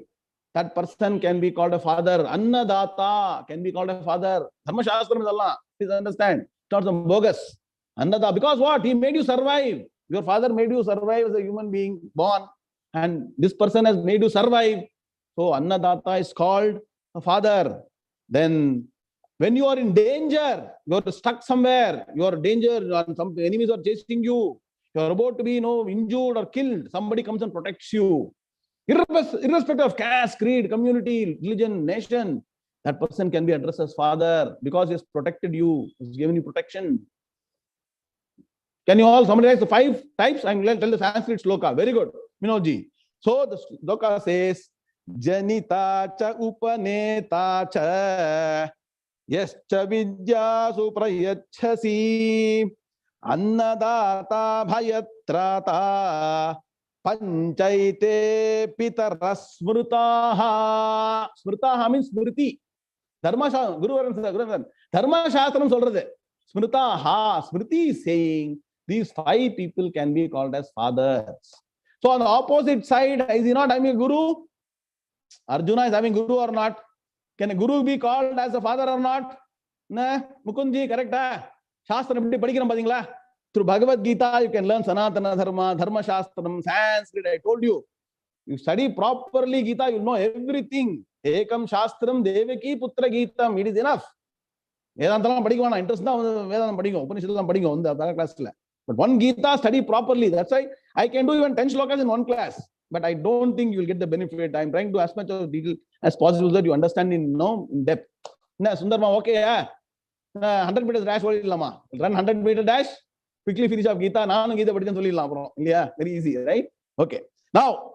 that person can be called a father. Annadata can be called a father. Dharma Shastram is Allah. Please understand. It's not some bogus. Annada, because what? He made you survive. Your father made you survive as a human being born, and this person has made you survive. So Annadata is called a father. Then when you are in danger, you are stuck somewhere, you are in danger, some enemies are chasing you, you are about to be injured or killed, somebody comes and protects you. Irrespective of caste, creed, community, religion, nation, that person can be addressed as father because he has protected you, he has given you protection. Can you all summarize the 5 types? I'm going to tell the Sanskrit sloka. Very good, Minodji. So the sloka says, Janita cha upaneta cha yascha vidyasu prayachasi annadata bhayatrata panchaite pitarasmrutaha. Smrutaha means smriti. Dharma Guru Dharma Shastram solradhu. Smritaha. Smriti is saying these 5 people can be called as fathers. So on the opposite side, is he not having a guru? Arjuna is having guru or not? Can a guru be called as a father or not? Nah, Mukundji, correct? Shastram, through Bhagavad Gita, you can learn Sanatana Dharma, Dharma Shastram, Sanskrit. I told you. You study properly Gita, you know everything. Ekam Shastram, Devaki Putra Gitam. It is enough. Vedantalam padikona, interest na Vedantam padikona, Upanishadam padikona, the class. But one Gita, study properly. That's why I can do even 10 slokas in one class. But I don't think you will get the benefit. I'm trying to as much of detail as possible so that you understand in depth. Na Sundarma, okay, yeah. 100 meters dash, run 100 meter dash, quickly finish off Gita. Yeah, very easy, right? Okay. Now,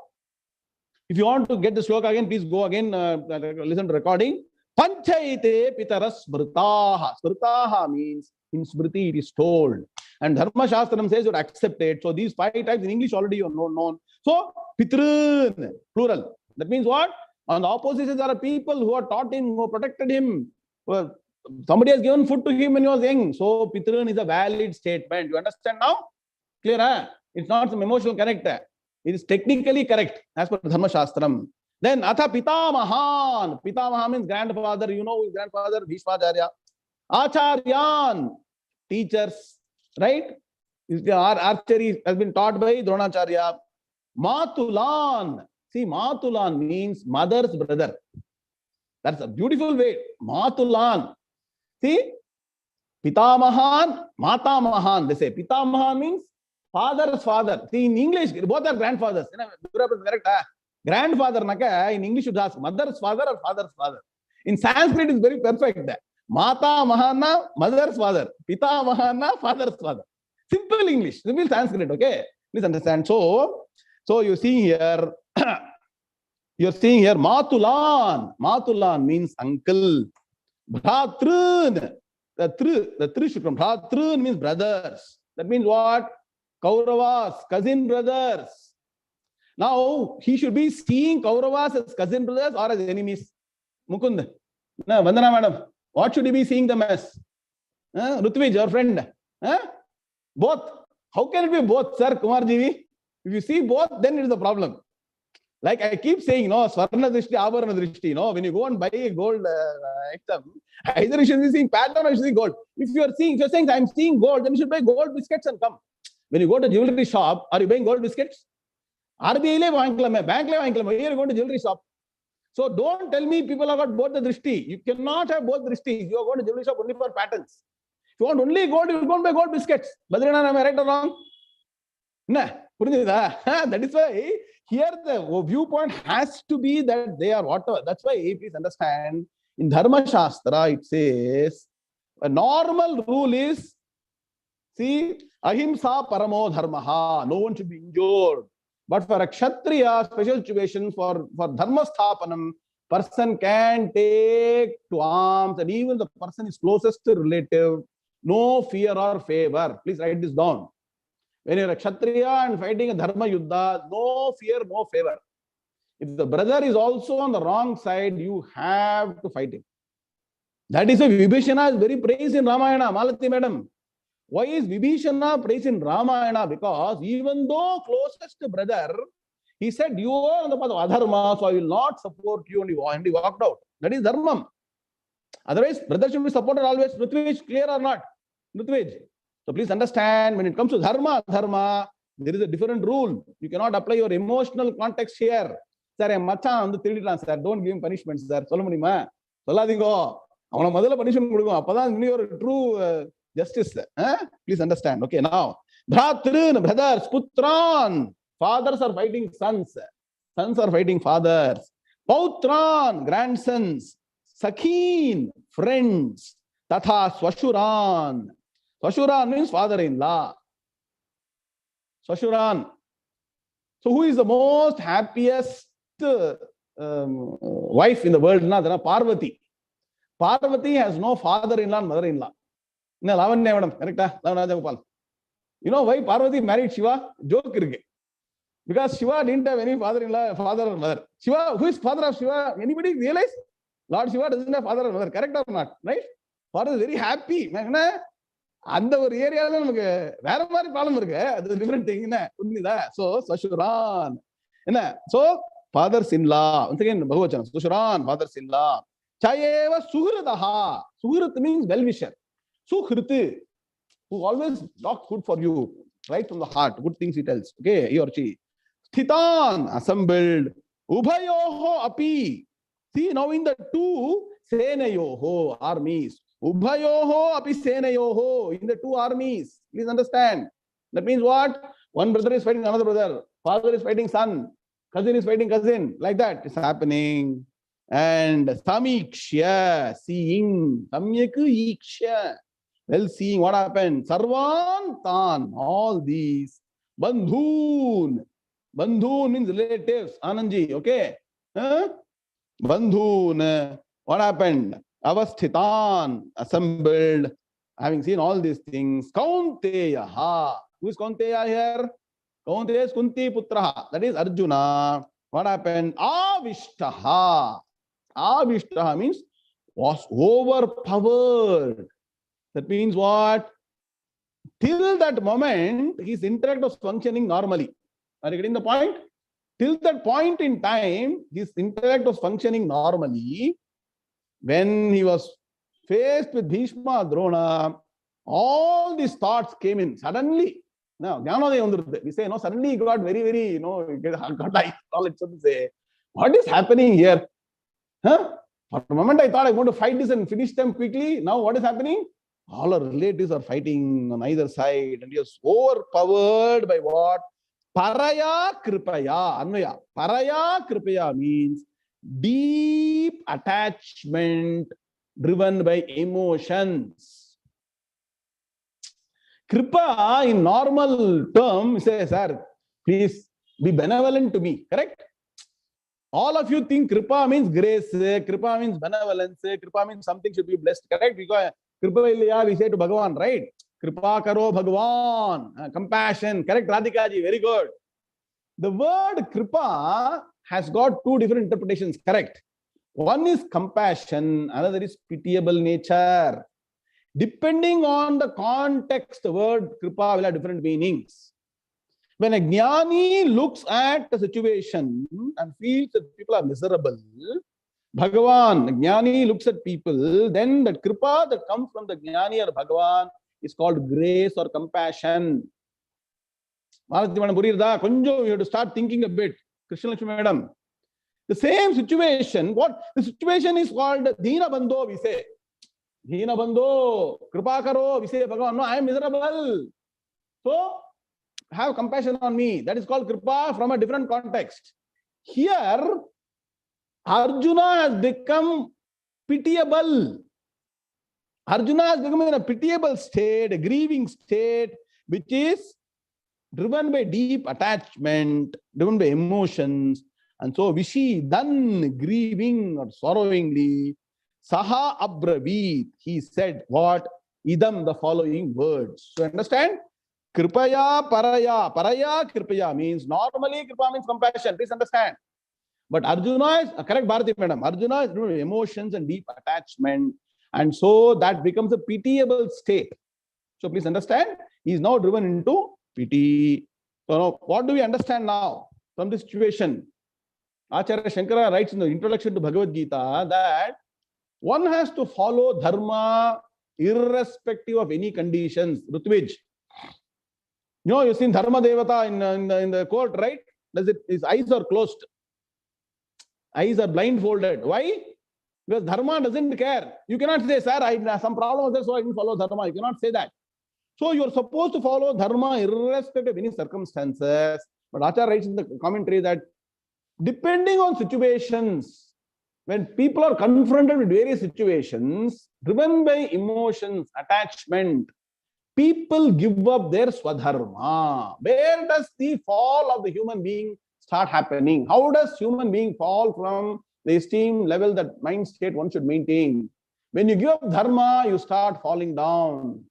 if you want to get the sloka again, please go again, listen to recording. Panchaite pitaras smritaha. Smritaha means in smriti it is told. And Dharma Shastram says you accept it. So these 5 types in English already you are known. So pitrun, plural. That means what? On the opposites there are people who are taught him, who protected him. Somebody has given food to him when he was young. So pitrun is a valid statement. You understand now? Clear? Huh? It's not some emotional character. It is technically correct as per Dharma Shastram. Then Atha Pitamahan. Pitamahan means grandfather. You know his grandfather, Bhishmacharya. Acharyan, teachers. Right? Archery has been taught by Dronacharya. Matulan. See, Matulan means mother's brother. That's a beautiful way. Matulan. See, Pitamahan, Matamahan. They say Pitamahan means father's father. See, in English, both are grandfathers. Correct? Grandfather in English should ask mother's father or father's father. In Sanskrit, it's very perfect. Mata Mahana, mother's father. Pita Mahana, father's father. Simple English, simple Sanskrit, okay? Please understand. So you see here, you're seeing here Matulan. Matulan means uncle. Bhratrun. The Tri should come. Bhratrun means brothers. That means what? Kauravas, cousin brothers. Now, he should be seeing Kauravas as cousin brothers or as enemies. Mukund. No, Vandana madam. What should he be seeing them as? Rutvij, your friend. Both. How can it be both, sir, Kumarji? If you see both, then it is a problem. Like I keep saying, Swarna Drishti, Abharana Drishti, when you go and buy a gold item, either you should be seeing pattern or you should see gold. If you're saying, I'm seeing gold, then you should buy gold biscuits and come. When you go to jewelry shop, are you buying gold biscuits? RBI bank here you go to jewelry shop. So don't tell me people have got both the drishti. You cannot have both drishtis. You are going to jewelry shop only for patterns. If you want only gold, you will go and buy gold biscuits. Badrinath, am I right or wrong? Nah, that is why here the viewpoint has to be that they are whatever. That's why, please understand, in Dharma Shastra it says a normal rule is, see, ahimsa paramo dharmaha. No one should be injured. But for a Kshatriya, special situations, for Dharma Sthapanam, person can take to arms, and even the person is closest relative, no fear or favor. Please write this down. When you're a Kshatriya and fighting a Dharma Yuddha, no fear, no favor. If the brother is also on the wrong side, you have to fight him. That is why Vibhishana is very praised in Ramayana, Malati madam. Why is Vibhishana praised in Ramayana? Because even though closest brother, He said, you are on the path of adharma, so I will not support you, and he walked out. That is dharmam. Otherwise, brother should be supported always. Ritwij, clear or not? Ritwij. So please understand, when it comes to dharma, there is a different rule. You cannot apply your emotional context here. Sir, sir, don't give him punishment, sir. Punishment true justice. Please understand. Okay, now. Brothers, putran. Fathers are fighting sons. Sons are fighting fathers. Pautran, grandsons. Sakhin, friends. Tatha swashuran. Swashuran means father-in-law. Swashuran. So who is the most happiest wife in the world? Parvati. Parvati has no father-in-law and mother-in-law. You know why Parvati married Shiva? Joke. Because Shiva didn't have any father-in-law, father or mother. Shiva, who is father of Shiva? Anybody realize? Lord Shiva doesn't have father or mother. Correct or not? Right? Father is very happy. அந்த ஒரு ஏரியால நமக்கு வேற மாதிரி problem இருக்கு. அது different thing. என்ன புரியுதா? So Swashuran. என்ன? So fathers in law. Once again Bhagavatam. Swashuran, fathers in law. Chayeva suhradaha. Suhrat means well wisher. Suhriti, who always talks good for you, right from the heart, good things he tells. Okay, he or she. Sthitan, assembled. Ubhayoho api. See, now in the two senayoho, armies. Ubhayoho api senayoho, in the two armies. Please understand. That means what? One brother is fighting another brother. Father is fighting son. Cousin is fighting cousin. Like that. It's happening. And samikshya, seeing. Samyak iksha. Well, seeing what happened. Sarvan, all these. Bandhun. Bandhun means relatives. Anandji, okay? Bandhun. What happened? Avasthitan, assembled. Having seen all these things. Kaunteya. Who is Kaunteya here? Kaunteya is Kunti Putraha. That is Arjuna. What happened? Avishtaha. Avishtaha means was overpowered. That means what? Till that moment, his intellect was functioning normally. Are you getting the point? Till that point in time, his intellect was functioning normally. When he was faced with Bhishma, Drona, all these thoughts came in suddenly. Now, we say, no, suddenly he got very, got like knowledge. So say, what is happening here? For a moment, I thought I want to fight this and finish them quickly. Now, what is happening? All our relatives are fighting on either side, and he was overpowered by what? Paraya kripaya. Anvaya. Paraya kripaya means deep attachment driven by emotions. Kripa in normal term says, sir, please be benevolent to me. Correct? All of you think Kripa means grace, Kripa means benevolence, Kripa means something should be blessed. Correct? Because Kripa ilya, we say to Bhagavan, right? Kripa karo Bhagavan. Compassion. Correct, Radhika ji? Very good. The word Kripa has got two different interpretations. Correct? One is compassion, another is pitiable nature. Depending on the context, the word Kripa will have different meanings. When a jnani looks at the situation and feels that people are miserable, Bhagavan, jnani looks at people, then that Kripa that comes from the jnani or Bhagavan is called grace or compassion. You have to start thinking a bit. Krishna Lakshmi Madam. The same situation, the situation is called Dina Bandho, we say. Dina Bandho, Kripa Karo, we say, Bhagavan, no, I am miserable. So, have compassion on me. That is called Kripa from a different context. Here, Arjuna has become pitiable. Arjuna has become in a pitiable state, a grieving state, which is driven by deep attachment, driven by emotions. And so Vishi, then grieving or sorrowingly, Saha Abravit, he said what? Idam, the following words. So understand? Kripaya Paraya. Paraya Kripaya means, normally Kripa means compassion. Please understand. But Arjuna is, correct Bharati Madam, Arjuna is driven by emotions and deep attachment. And so that becomes a pitiable state. So please understand, he is now driven into pity. So now, what do we understand now? from the situation. Acharya Shankara writes in the introduction to Bhagavad Gita that one has to follow dharma irrespective of any conditions. Rutvij, you've seen Dharma Devata in the court, right? His eyes are closed. Eyes are blindfolded. Why? Because dharma doesn't care. You cannot say, sir, I had some problem with this, so I didn't follow dharma. You cannot say that. So you're supposed to follow dharma irrespective of any circumstances. But Acharya writes in the commentary that depending on situations, when people are confronted with various situations, driven by emotions, attachment, people give up their swadharma. Where does the fall of the human being start happening? How does human being fall from the esteem level, that mind state one should maintain? When you give up dharma, you start falling down.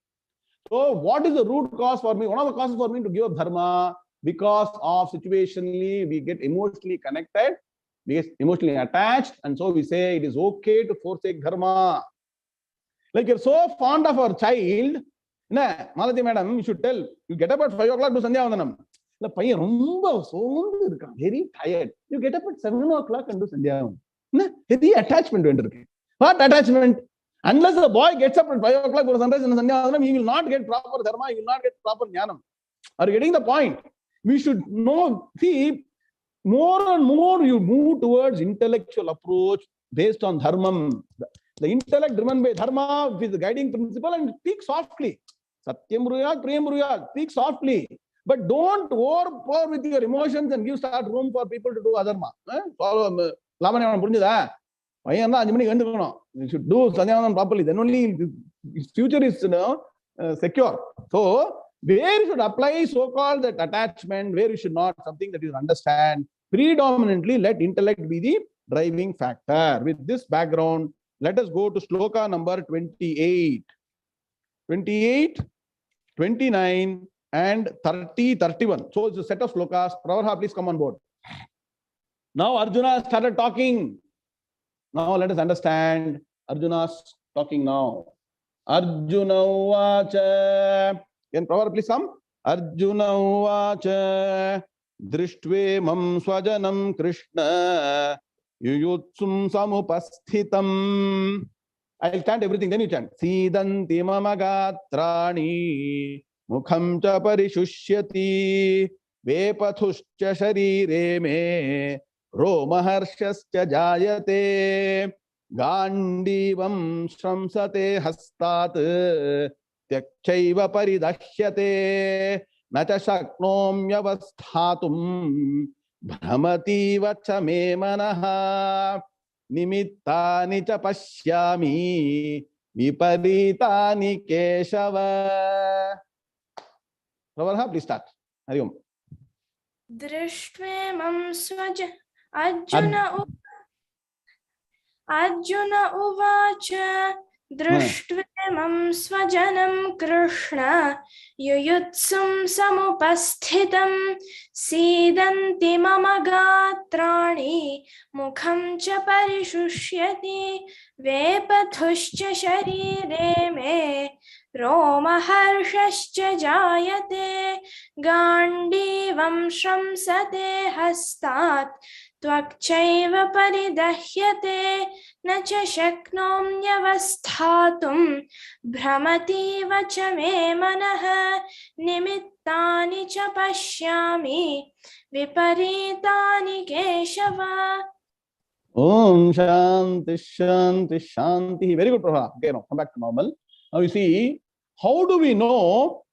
So what is the root cause for me? One of the causes for me to give up dharma, because of situationally we get emotionally connected, we get emotionally attached, and so we say it is okay to forsake dharma. Like you're so fond of our child, Malati madam, you should tell, you get up at 5 o'clock to Sandhya Vandanam. The paiyan romba sondu irukan, very tired. You get up at 7 o'clock and do Sandhya Vandanam. Heavy attachment. What attachment? Unless the boy gets up at 5 o'clock for sunrise and Sandhya Vandanam, he will not get proper dharma, he will not get proper jnanam. Are you getting the point? We should know, see, more and more you move towards intellectual approach based on dharmam. The intellect driven by dharma is the guiding principle, and speak softly. Satyam bruyat, prem bruyat, speak softly. But don't overpour with your emotions and give start room for people to do adharma. Follow Lamanya Purnjada. You should do Sandhyavandanam properly. Then only his future is secure. So where you should apply so-called that attachment, where you should not, something that you understand. Predominantly let intellect be the driving factor. With this background, let us go to sloka number 28. 28, 29 and 30, 31. So it's a set of slokas. Bhagavad, please come on board. Now Arjuna started talking. Now let us understand. Arjuna's talking now. Arjuna vacha. Can Bhagavad please come? Arjuna vacha. Drishtve swajanam Krishna. Yuyutsum samupasthitam. I'll chant everything, then you chant. Sidanti mamagatrani mukham cha parishusyati vepathushcha sharire me romaharshascha jayate gandivam shramsate hastat tyakchaiva paridahyate nacha shaknomyavasthatum bhramati vacha me manaha nimittani cha pashyami viparitani keshava. Prabharha, please start. Hari Om.
Drishtve swaja Arjuna uvacha Drishtve swajanam Krishna yuyutsum samupasthitam sidanti mama gatrani mukham cha parishusyati vepathushcha sharire me romaharshascha jayate gandivam shramsate hastat tvakchaiva paridahyate nacha shaknomyavasthatum bhramati vacha me manaha nimittani cha pashyami viparitani keshava.
Om Shanti Shanti Shanti. Very good, Prabha. Okay, now come back to normal. Now you see, how do we know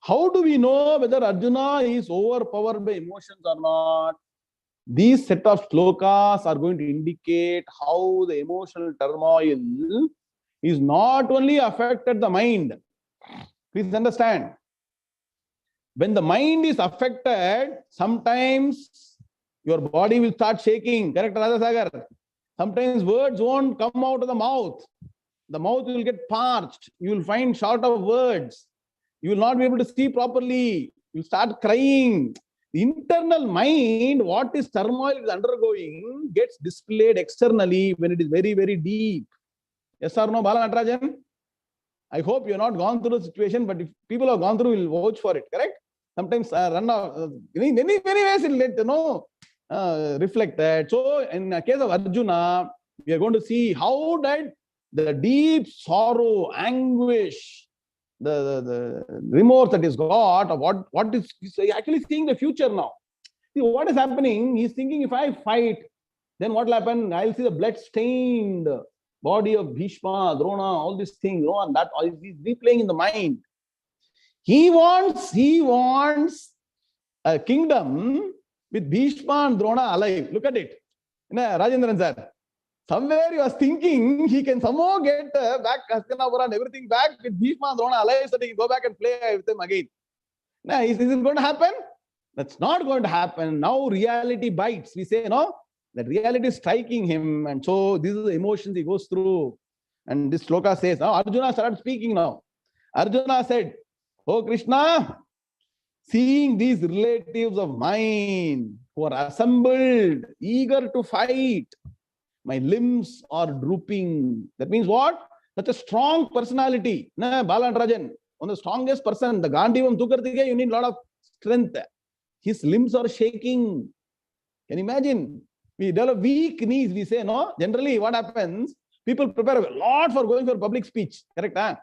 whether Arjuna is overpowered by emotions or not? These set of slokas are going to indicate how the emotional turmoil is not only affected the mind. Please understand. When the mind is affected, sometimes your body will start shaking. Correct, Radha Sagar? Sometimes words won't come out of the mouth. The mouth will get parched. You will find short of words. You will not be able to see properly. You will start crying. The internal mind, what is turmoil is undergoing, gets displayed externally when it is very, very deep. Yes or no, Bala Natarajan? I hope you have not gone through the situation, but if people have gone through, will vouch for it. Correct? sometimes run out. In many ways, it let reflect that. So, in the case of Arjuna, we are going to see how that the deep sorrow, anguish, the remorse that is got of what is he's actually seeing the future now. See what is happening. He's thinking, if I fight, then what will happen? I'll see the blood-stained body of Bhishma, Drona, all these things, and that he's replaying in the mind. He wants a kingdom with Bhishma and Drona alive. Look at it. Rajendran sir. Somewhere he was thinking he can somehow get back Hastinapura and everything back with Bhishma and Drona alive so that he can go back and play with him again. Now, is it going to happen? That's not going to happen. Now reality bites. We say, that reality is striking him. And so these are the emotions he goes through. And this sloka says, now Arjuna started speaking now. Arjuna said, "Oh Krishna, seeing these relatives of mine who are assembled, eager to fight, my limbs are drooping." That means what? That's a strong personality. Bala and Rajan, one of the strongest person, the Gandivam Tukartige, you need a lot of strength. His limbs are shaking. Can you imagine? We develop weak knees, we say, no? Generally, what happens? People prepare a lot for going for public speech. Correct? Huh?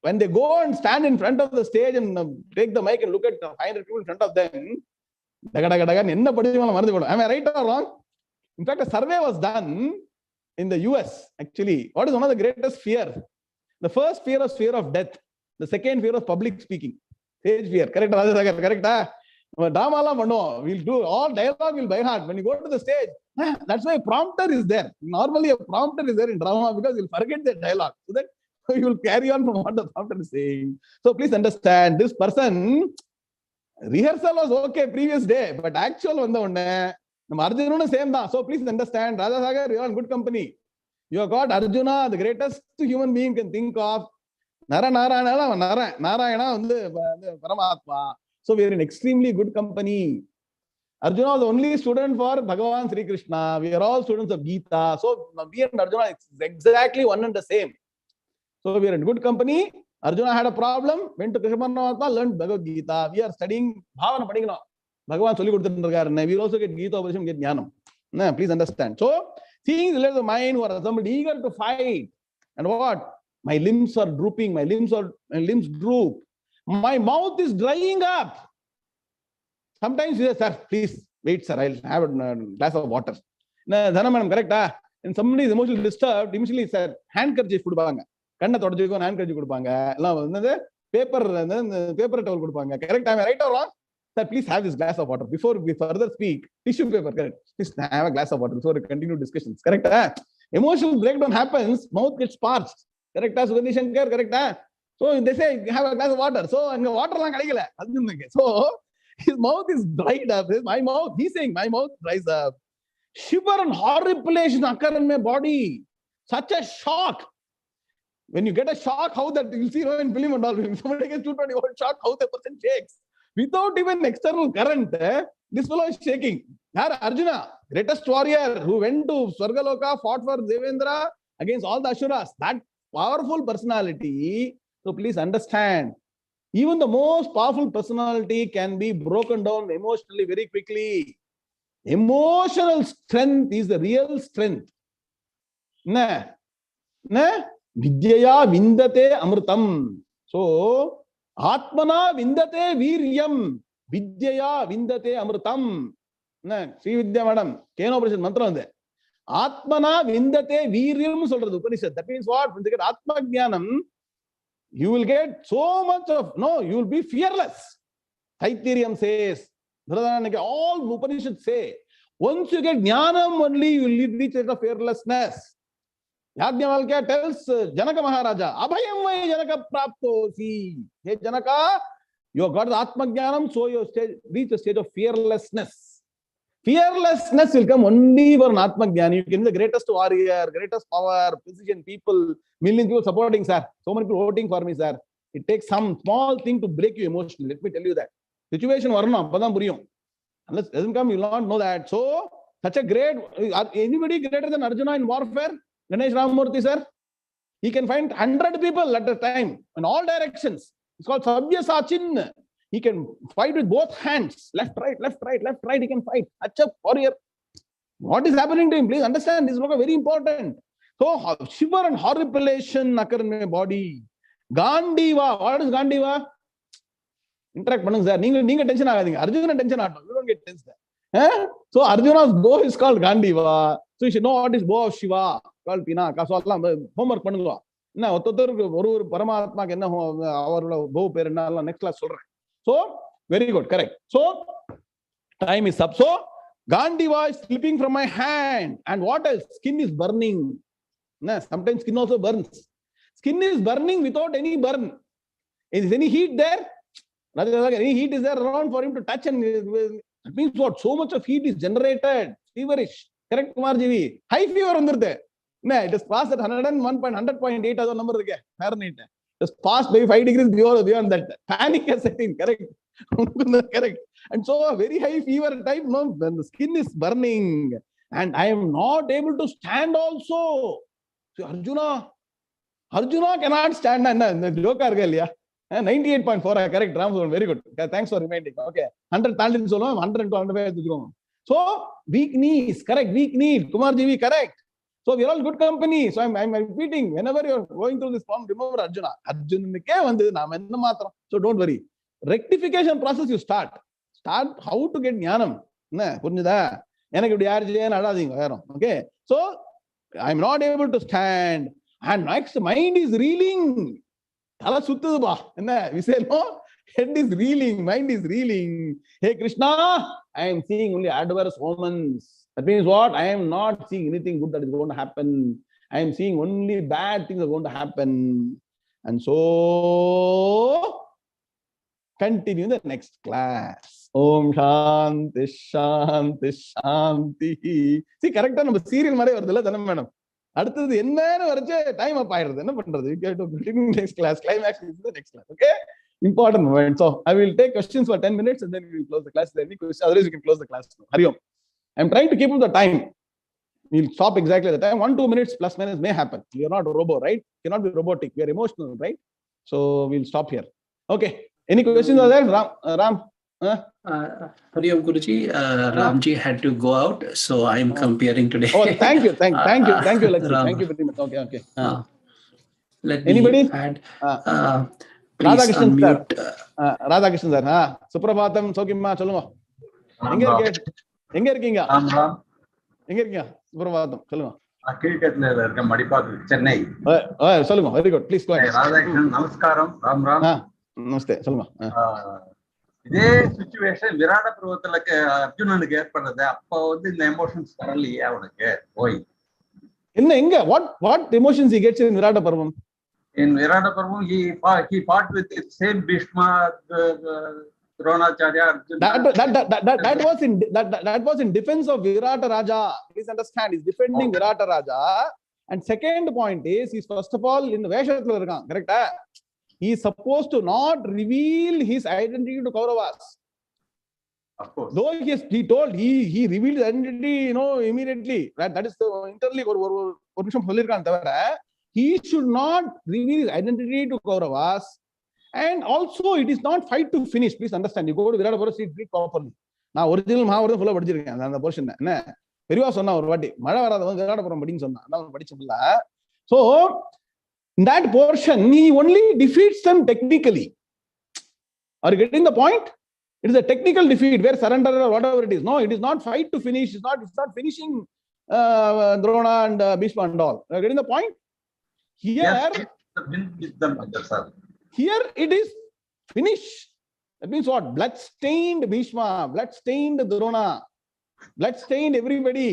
When they go and stand in front of the stage and take the mic and look at 500 people in front of them, am I right or wrong? In fact, a survey was done in the US, actually. What is one of the greatest fears? The first fear is fear of death. The second fear is public speaking. Stage fear. Correct, Rajasagar? Correct? We'll do all dialogue will by heart. When you go to the stage, that's why a prompter is there. Normally, a prompter is there in drama because you'll forget the dialogue. So that you will carry on from what the prompter is saying. So please understand, this person, rehearsal was okay previous day, but actual Arjuna same da. So please understand, Rajasagar, you are in good company. You have got Arjuna, the greatest human being can think of. Narayana, Paramatma. So we are in extremely good company. Arjuna was the only student for Bhagavan Sri Krishna. We are all students of Gita. So we and Arjuna is exactly one and the same. So we are in good company. Arjuna had a problem, went to Krishna Paramatma, learned Bhagavad Gita. We are studying Bhavana Pading now. Bhagavan Soli Kudutundargar. We will also get Gita Upadesham, get Jnanam. Please understand. So, seeing the ladies of mine who are assembled eager to fight, and what? My limbs are drooping, my limbs droop. My mouth is drying up. Sometimes you say, "Sir, please wait, sir. I'll have a glass of water." Dhana madam, correct? And somebody is emotionally disturbed, immediately, sir, handkerchief kudupanga. Kanna thodajukku handkerchief kudupanga. Paper towel kudupanga. Correct? Am I right or wrong? Sir, please have this glass of water. Before we further speak, tissue paper, correct? Please have a glass of water before we continue discussions. Correct? Emotional breakdown happens, mouth gets parched. Correct? Sugandhi Shankar, correct? So they say, have a glass of water. So, water lang kadigala. So, his mouth is dried up. My mouth, he's saying, my mouth dries up. Shiver and horripilation occur in my body. Such a shock. When you get a shock, how that, you'll see in film and all, when somebody gets 220-volt shock, how the person shakes. Without even external current, this fellow is shaking. Arjuna, greatest warrior who went to Swargaloka, fought for Devendra against all the Asuras. That powerful personality. So please understand, even the most powerful personality can be broken down emotionally very quickly. Emotional strength is the real strength. Vidyaya vindate amritam. So, Atmana vindate viryam. Vidyaya vindate amritam. Sri Vidya madam, Keno Prasad mantra on there. Atmana vindate viryam solradhu Upanishad. That means what? When you get Atma Jnanam, you will get so much of, you will be fearless. Taittiriam says, all Upanishads say, once you get Jnanam only, you will reach a fearlessness. Yajnavalkya tells Janaka Maharaja, Abhayam vai Janaka praptosi. Hey Janaka, you have got the Atma Jnanam, so you reach a stage of fearlessness. Fearlessness will come only for an Atma Jnani. You can be the greatest warrior, greatest power, precision, people, millions of people supporting, sir. So many people voting for me, sir. It takes some small thing to break you emotionally. Let me tell you that. Situation varna, padam puriyum. Unless it doesn't come, you will not know that. So, such a great, anybody greater than Arjuna in warfare? Ganesh Ramamurthy, sir. He can find 100 people at a time in all directions. It's called Sabya Sachin. He can fight with both hands. Left, right, left, right, left, right. He can fight. Acha warrior. What is happening to him? Please understand. This is very important. So shiver and horripilation occur in my body. Gandiva. What is Gandiva? Interact பண்ணுங்க sir. நீங்க tension ஆகாதீங்க. Arjuna tension ஆகட்டும். You don't get tense there. So Arjuna's bow is called Gandiva. So you should know what is bow of Shiva. Called Pinaka. So அதெல்லாம் homework பண்ணுங்க. என்ன ஒருத்தருக்கு ஒரு பரமாத்மாக்கு என்ன அவரோட bow பேர் என்ன next class சொல்றேன். So very good, correct. So time is up. So Gandiva is slipping from my hand. And what else? Skin is burning. Sometimes skin also burns. Skin is burning without any burn. Is any heat there? Any heat is there around for him to touch, and that means what? So much of heat is generated. Feverish. Correct, Kumar Ji? High fever under it is passed at 101.100.8 as a number Fahrenheit. It is passed by 5 degrees beyond that. Panic is setting. Correct. Correct. And so a very high fever type, when the skin is burning, and I am not able to stand also. So Arjuna cannot stand. And joke 98.4, correct, Ram, very good. Thanks for reminding. Okay, 100 100 to 105. So weak knees, correct, weak knee. Kumar Ji, correct. So we are all good company. So I'm repeating, whenever you're going through this problem, remember Arjuna. So don't worry. Rectification process you start how to get jnanam. Okay, so I'm not able to stand, and next mind is reeling. We say no, head is reeling, mind is reeling. Hey Krishna, I am seeing only adverse omens. That means what? I am not seeing anything good that is going to happen. I am seeing only bad things are going to happen. And so continue the next class. Om Shanti Shanti Shanti. See, correct number serial madam. அடுத்தது என்னன்னு வரைச்சு time அப் ஆயிடுது. என்ன பண்றது? Next class, climax is the next class. Okay, important moment. So I will take questions for 10 minutes and then we will close the class. Any question, otherwise you can close the class. Hari Om. I'm trying to keep up the time. We'll stop exactly the time. 1-2 minutes plus minus may happen. We are not a robot, right? We cannot be robotic. We are emotional, right? So we'll stop here. Okay, any questions are there? Ram?
Hari Om Guruji, Ramji had to go out, so I am comparing today.
Oh, thank you, Lakshmi. Thank you very much. Okay.
Let
Anybody?
me add.
Radhakrishnan sir. Radhakrishnan sir. Suprabhatam, Sokimma, சொல்லுங்க. எங்க இருக்கீங்க? எங்க இருக்கீங்க? சுப்ரபாதம், சொல்லுங்க.
கீழ்கட்ல இருக்க மடிப்பாக்கு, சென்னை.
சொல்லுங்க. Very good, please go ahead.
Radhakrishnan, நமஸ்காரம். ராம்.
நமஸ்தே, சொல்லுங்க.
இதே சிச்சுவேஷன் விராட பருவத்துல அர்ஜுனனுக்கு ஏற்படுறது. அப்போ இந்த எமோஷன்ஸ் வரலையே அவனுக்கு. போய்
என்ன எங்க what emotions he gets in Virata Parvam?
In Virata Parvam he fought with the same Bhishma, Dronacharya, Arjuna. That was in defense of Virata Raja. Please understand, he's defending Virata Raja. And second point is, he's first of all in the Veshathula irukkan, correct? He is supposed to not reveal his identity to Kauravas. Of course. Though he told, he revealed his identity, immediately. That is the internally ஒரு நிமிஷம் சொல்லிருக்கான் தவிர, he should not reveal his identity to Kauravas. And also, it is not fight to finish. Please understand. You go to Virata Parvam, read properly. நான் original Mahabharatam ஃபுல்லா படிச்சிருக்கேன். அந்த portion என்ன பெரியவா சொன்னா ஒரு வாட்டி, மழை வராதவன் Virata Parvam படின்னு சொன்னா. அதான் படிச்சதில்ல. So in that portion, he only defeats them technically. Are you getting the point? It is a technical defeat where surrender or whatever it is. No, it is not fight to finish. It's not finishing Drona and Bhishma and all. Are you getting the point? Here, here it is finish. That means what? Blood-stained Bhishma, blood-stained Drona, blood-stained everybody.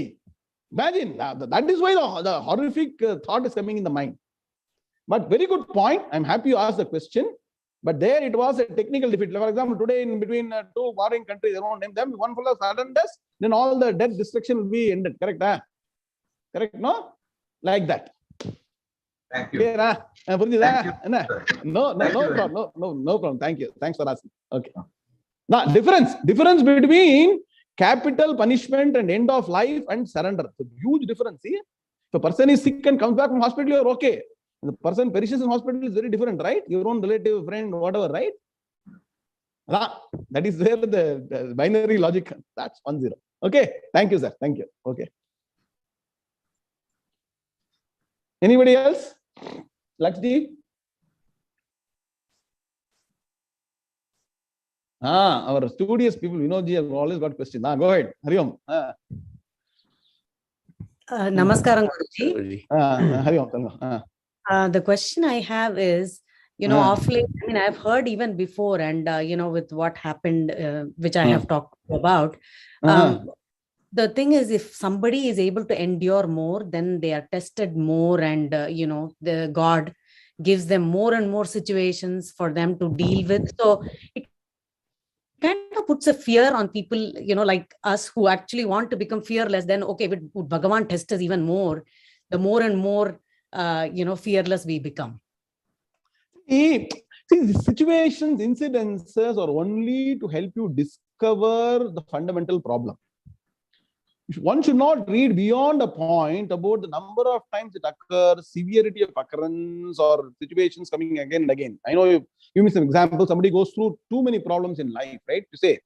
Imagine, that is why the horrific thought is coming in the mind. But very good point. I'm happy you asked the question. But there it was a technical defeat. For example, today in between two warring countries, I won't name them, one full of sudden death, then all the death destruction will be ended. Correct? Correct? No? Like that. Thank you.
Clear? No problem. Thank you. Thanks for asking. Okay. Now, difference between capital punishment and end of life and surrender. It's a huge difference. See? If a person is sick and comes back from hospital, you're okay. The person perishes in hospital is very different, right? Your own relative, friend, whatever, right? That is where the binary logic, that's 1-0. Okay, thank you, sir. Thank you. Okay. Anybody else? Lakshji? Our studious people, Vinodji, have always got questions. Go ahead. Hari Om.
Namaskaram, Guruji.
Hari Om.
The question I have is, of late, I mean, I've heard even before, and, with what happened, which I have talked about, the thing is, if somebody is able to endure more, then they are tested more, and, the God gives them more and more situations for them to deal with. So it kind of puts a fear on people, like us who actually want to become fearless. Then, okay, would Bhagavan test us even more? The more and more, fearless we become.
See, the situations, incidences are only to help you discover the fundamental problem. One should not read beyond a point about the number of times it occurs, severity of occurrence, or situations coming again and again. I know you give me some examples. Somebody goes through too many problems in life, right? To say,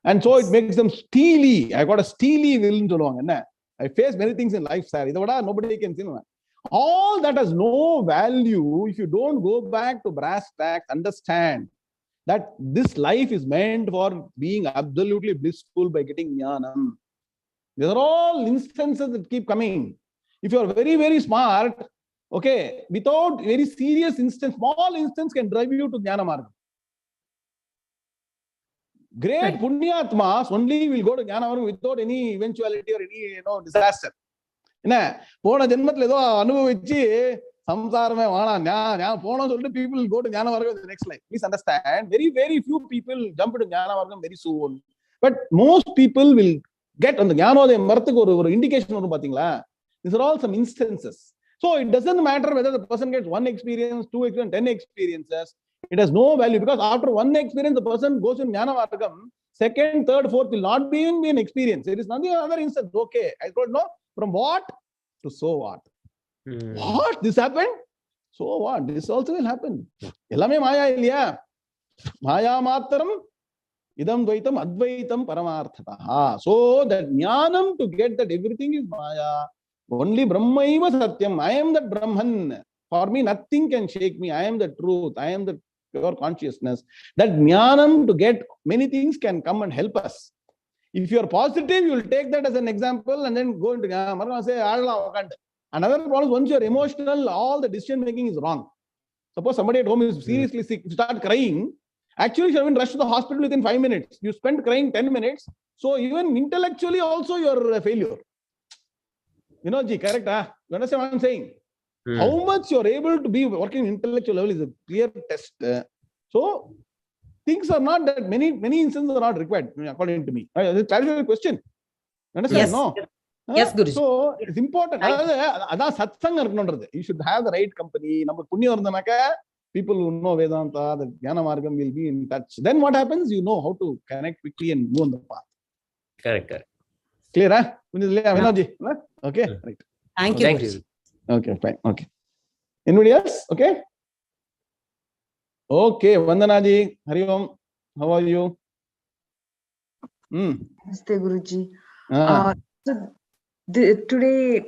and so it makes them steely. I got a steely will. I face many things in life, sir. Nobody can see. All that has no value if you don't go back to brass tacks, understand that this life is meant for being absolutely blissful by getting jnanam. These are all instances that keep coming. If you are very, very smart, okay, without very serious instance, small instance can drive you to jnana marga. Great punyatmas only will go to jnana marga without any eventuality or any disaster. Pona janmathil edo anubavichi samsarame vaana people will go to jnana marga in the next life. Please understand, very, very few people jump to jnana marga very soon. But most people will get on the jnanodaya marathukku or indication varum pathingala. These are all some instances. So it doesn't matter whether the person gets 1 experience, 2 experiences, 10 experiences. It has no value, because after 1 experience, the person goes in jnana margam. 2nd, 3rd, 4th will not be an experience. It is nothing other instance. Okay, I don't know from what to so what. What? This happened? So what? This also will happen. Ellame maya illaya. Maya matram idam dvaitam advaitam paramarthataha. So that jnanam, to get that everything is maya. Only Brahmaiva Satyam. I am that Brahman. For me, nothing can shake me. I am the truth. I am the pure consciousness. That jnanam, to get many things, can come and help us. If you are positive, you will take that as an example and then go into say. Another problem is, once you are emotional, all the decision making is wrong. Suppose somebody at home is seriously sick, you start crying. Actually, you have been rushed to the hospital within 5 minutes. You spend crying 10 minutes. So even intellectually also you are a failure. Vinodji, correct? You understand what I'm saying? How much you are able to be working intellectual level is a clear test. So things are not that many instances are not required, according to me. Clarify the question. You understand?
Yes.
No?
Yes, Guruji.
So it's important. You should have the right company. People who know Vedanta, the Jnana Margam will be in touch. Then what happens? You know how to connect quickly and move on the path.
Correct.
Clear, huh? Okay, right.
Thank you.
Thank you.
Okay, fine. Okay. Anybody else? Okay. Okay, Vandanaji, Hari Om. How are you?
Namaste, Guruji. Today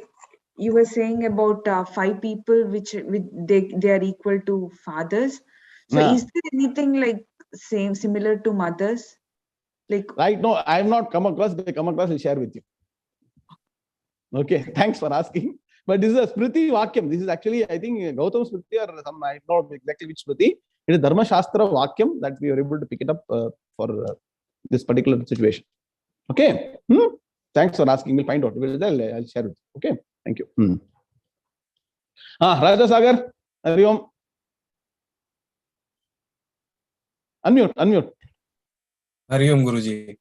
you were saying about 5 people they are equal to fathers. So is there anything like similar to mothers? Like,
right? No, I have not come across. If I come across, I'll share with you. Okay, thanks for asking. But this is a Smriti Vakyam. This is actually, I think, Gautam Smriti or some, I don't know exactly which Smriti. It is Dharma Shastra Vakyam that we were able to pick it up for this particular situation. Okay. Thanks for asking. We'll find out. I'll share it. Okay. Thank you. Raja Sagar, Hari Om. Unmute.
Hari Om, Guruji.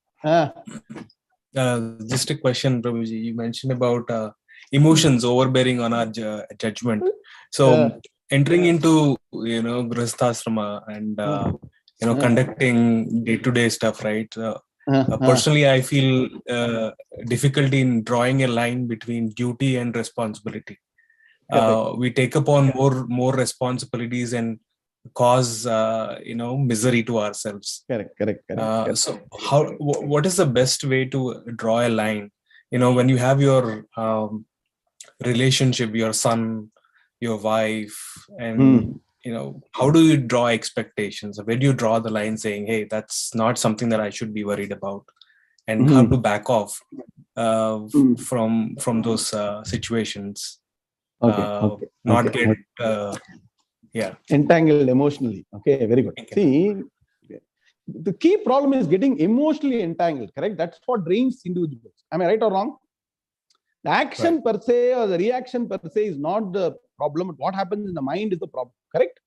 Just a question, Prabhuji. You mentioned about emotions overbearing on our judgment. So entering into, Grihasthasrama and, conducting day-to-day stuff, right? Personally, I feel difficulty in drawing a line between duty and responsibility. We take upon more responsibilities, and cause misery to ourselves.
Correct.
So what is the best way to draw a line? When you have your relationship, your son, your wife, and how do you draw expectations? Where do you draw the line saying, hey, that's not something that I should be worried about, and how to back off from those situations? Not get
entangled emotionally. Okay, very good.
Okay.
See, the key problem is getting emotionally entangled, correct? That's what drains individuals. Am I right or wrong? The action per se or the reaction per se is not the problem. What happens in the mind is the problem, correct?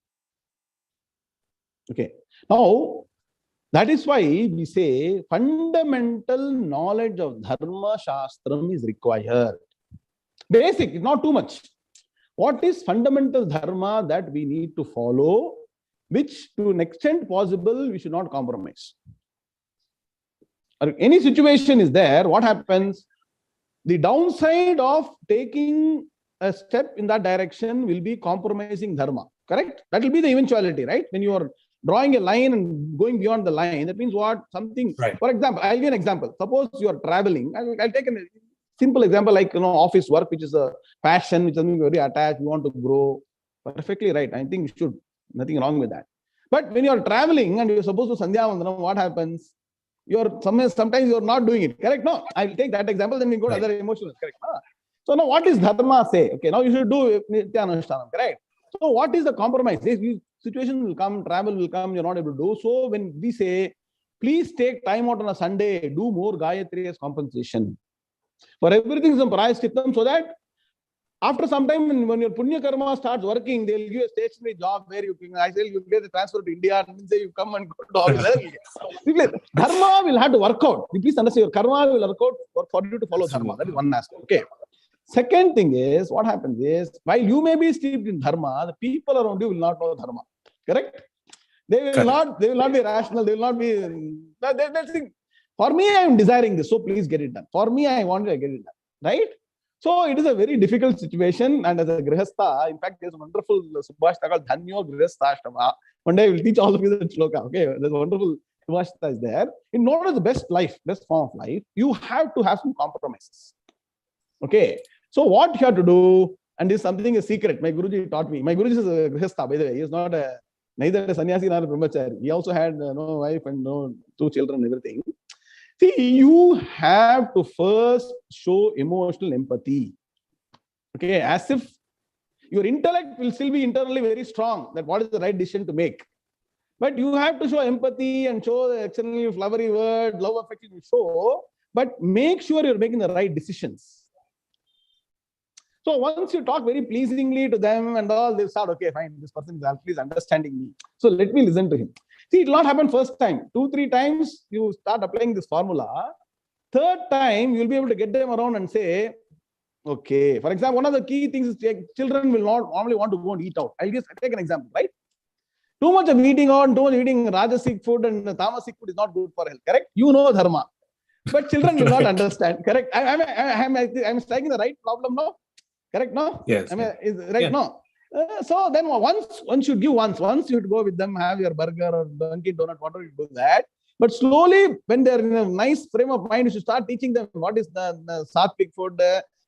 Okay. Now, that is why we say fundamental knowledge of Dharma Shastram is required. Basic, not too much. What is fundamental Dharma that we need to follow, which to an extent possible, we should not compromise. Or any situation is there, what happens? The downside of taking a step in that direction will be compromising Dharma, correct? That will be the eventuality, right? When you are drawing a line and going beyond the line, that means what? Something,
right.
For example, I'll give you an example. Suppose you are traveling. I'll take a simple example like, office work, which is a passion, which is something very attached, you want to grow. Perfectly right. I think you should. Nothing wrong with that. But when you are traveling and you're supposed to Sandhya Vandanam, what happens? Sometimes you're not doing it. Correct? No, I'll take that example, then we go to other emotions. Correct? So now what is Dharma say? Okay, now you should do Nityanushthanam. Correct? So what is the compromise? This situation will come, travel will come, you're not able to do. So when we say, please take time out on a Sunday, do more Gayatri as compensation. For everything some prayashchittam, so that after some time when your Punya Karma starts working, they'll give you a stationary job where you get the transfer to India and say you come and go to office. Dharma will have to work out. Please understand, your karma will work out for you to follow Dharma. That is one aspect. Okay. Second thing is, what happens is, while you may be steeped in Dharma, the people around you will not know Dharma. Correct? They will not be rational. They will not be. They'll think, for me, I am desiring this, so please get it done. For me, I want to get it done. Right? So it is a very difficult situation. And as a Grihastha, in fact, there's a wonderful Subhashita called Dhanyo Grihasthashrama. One day I will teach all of you the Sloka. Okay, there's a wonderful Subhashita is there. In order to the best form of life, you have to have some compromises. Okay. So what you have to do, and this is something a secret. My Guruji taught me. My Guruji is a Grihastha, by the way. He is not neither a sannyasi nor a brahmachari. He also had no wife and no 2 children and everything. See, you have to first show emotional empathy. Okay, as if your intellect will still be internally very strong, that what is the right decision to make. But you have to show empathy and show the externally flowery word, love, affection, you show, but make sure you're making the right decisions. So once you talk very pleasingly to them and all, they'll start, okay, fine, this person is at least understanding me. So let me listen to him. See, it will not happen first time. 2-3 times you start applying this formula. Third time, you'll be able to get them around and say, okay. For example, one of the key things is children will not normally want to go and eat out. I'll just take an example, right? Too much of eating out, too much eating Rajasic food and Tamasic food is not good for health, correct? You know Dharma. But children will not understand, correct? I'm striking the right problem now? Correct, no?
Yes.
No? So then once you give once you go with them, have your burger or Dunkin' Donut, whatever you do that. But slowly, when they're in a nice frame of mind, you should start teaching them what is the Sattvic food,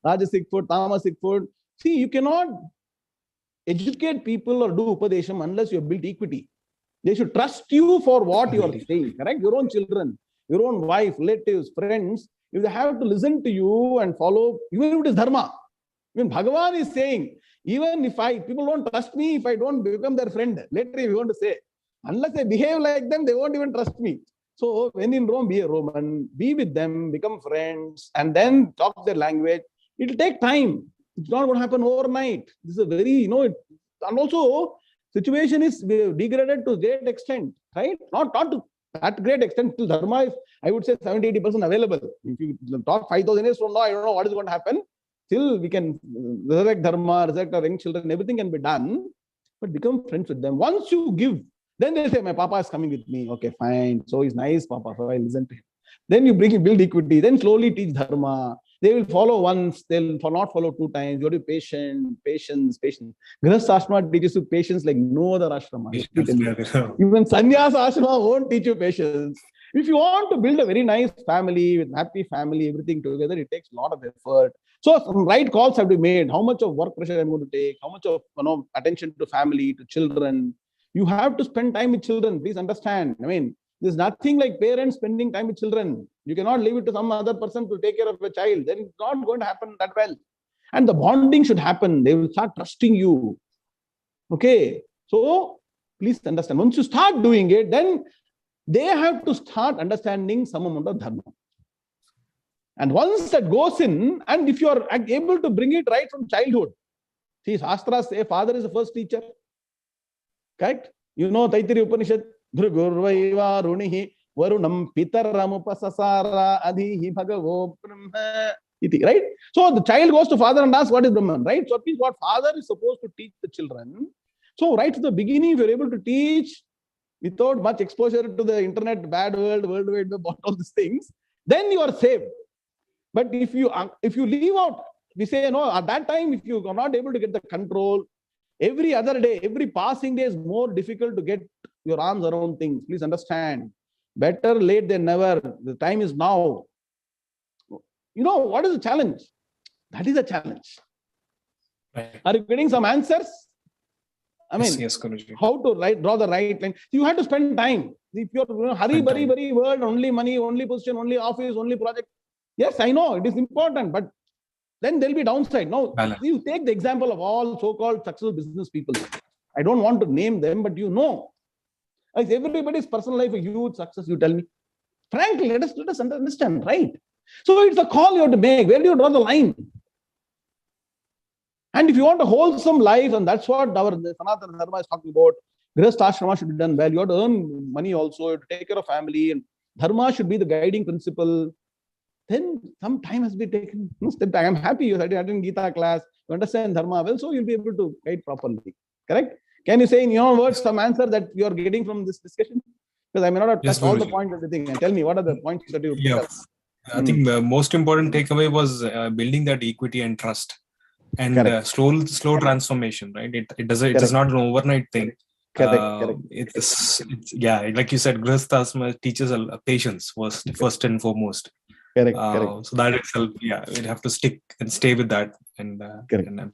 Rajasic food, Tamasic food. See, you cannot educate people or do Upadesham unless you have built equity. They should trust you for what you are saying, correct? Your own children, your own wife, relatives, friends, if they have to listen to you and follow, even if it is Dharma. When Bhagavad is saying, even if people don't trust me, if I don't become their friend, later if you want to say, unless I behave like them, they won't even trust me. So when in Rome, be a Roman, be with them, become friends, and then talk their language. It will take time. It's not going to happen overnight. This is a very, and also situation is degraded to a great extent, right? Not to that great extent. Till Dharma is, I would say, 70-80% available. If you talk 5,000 years from now, I don't know what is going to happen. Still, we can resurrect Dharma, resurrect our young children, everything can be done, but become friends with them. Once you give, then they say, my Papa is coming with me. Okay, fine. So he's nice, Papa. So I listen to him. Then you build equity. Then slowly teach Dharma.
They will follow once, they'll not follow 2 times. You have to be patient, patience. Grihastha ashrama teaches you patience like no other ashrama. Even sannyasa ashrama won't teach you patience. If you want to build a very nice family with happy family, everything together, it takes a lot of effort. So some right calls have to be made. How much of work pressure I'm going to take? How much of attention to family, to children? You have to spend time with children. Please understand. I mean, there's nothing like parents spending time with children. You cannot leave it to some other person to take care of a child. Then it's not going to happen that well. And the bonding should happen. They will start trusting you. Okay. So please understand. Once you start doing it, then they have to start understanding some amount of dharma. And once that goes in, and if you are able to bring it right from childhood, see, Shastras say father is the first teacher. Correct? You know, Taittiriya Upanishad, Bhrugurvaiva Runihi Varunam Pitaramupasasara Adhihi Bhagavo Brahma Iti. Right? So the child goes to father and asks, what is Brahman? Right? So it means what father is supposed to teach the children. So right from the beginning, if you're able to teach without much exposure to the internet, bad world, world wide web, all these things, then you are saved. But if you leave out, we say, no, at that time, if you are not able to get the control, every other day, every passing day is more difficult to get your arms around things. Please understand. Better late than never. The time is now. You know, what is the challenge? That is a challenge. Right. Are you getting some answers? I mean, yes, how to draw the right line. You have to spend time. If you're hurry, very world, only money, only position, only office, only project. Yes, I know it is important, but then there'll be downside. Now, you take the example of all so-called successful business people. I don't want to name them, but you know, as everybody's personal life, a huge success, you tell me. Frankly, let us understand, right? So it's a call you have to make. Where do you draw the line? And if you want a wholesome life, and that's what our Sanatana Dharma is talking about, Grihastha ashrama should be done well. You have to earn money also, you have to take care of family, and Dharma should be the guiding principle. Then some time has been taken. Step back. I'm happy you attended Gita class, you understand Dharma well, so you'll be able to guide properly. Correct? Can you say in your words some answer that you are getting from this discussion? Because I may not have touched all the points of the thing. And tell me, what are the points that you picked up?
I think the most important takeaway was building that equity and trust. And slow transformation, right? It is not an overnight thing.
Correct.
It's like you said, Grihastha teaches patience first and foremost.
Correct.
So that itself, we'd have to stick and stay with that and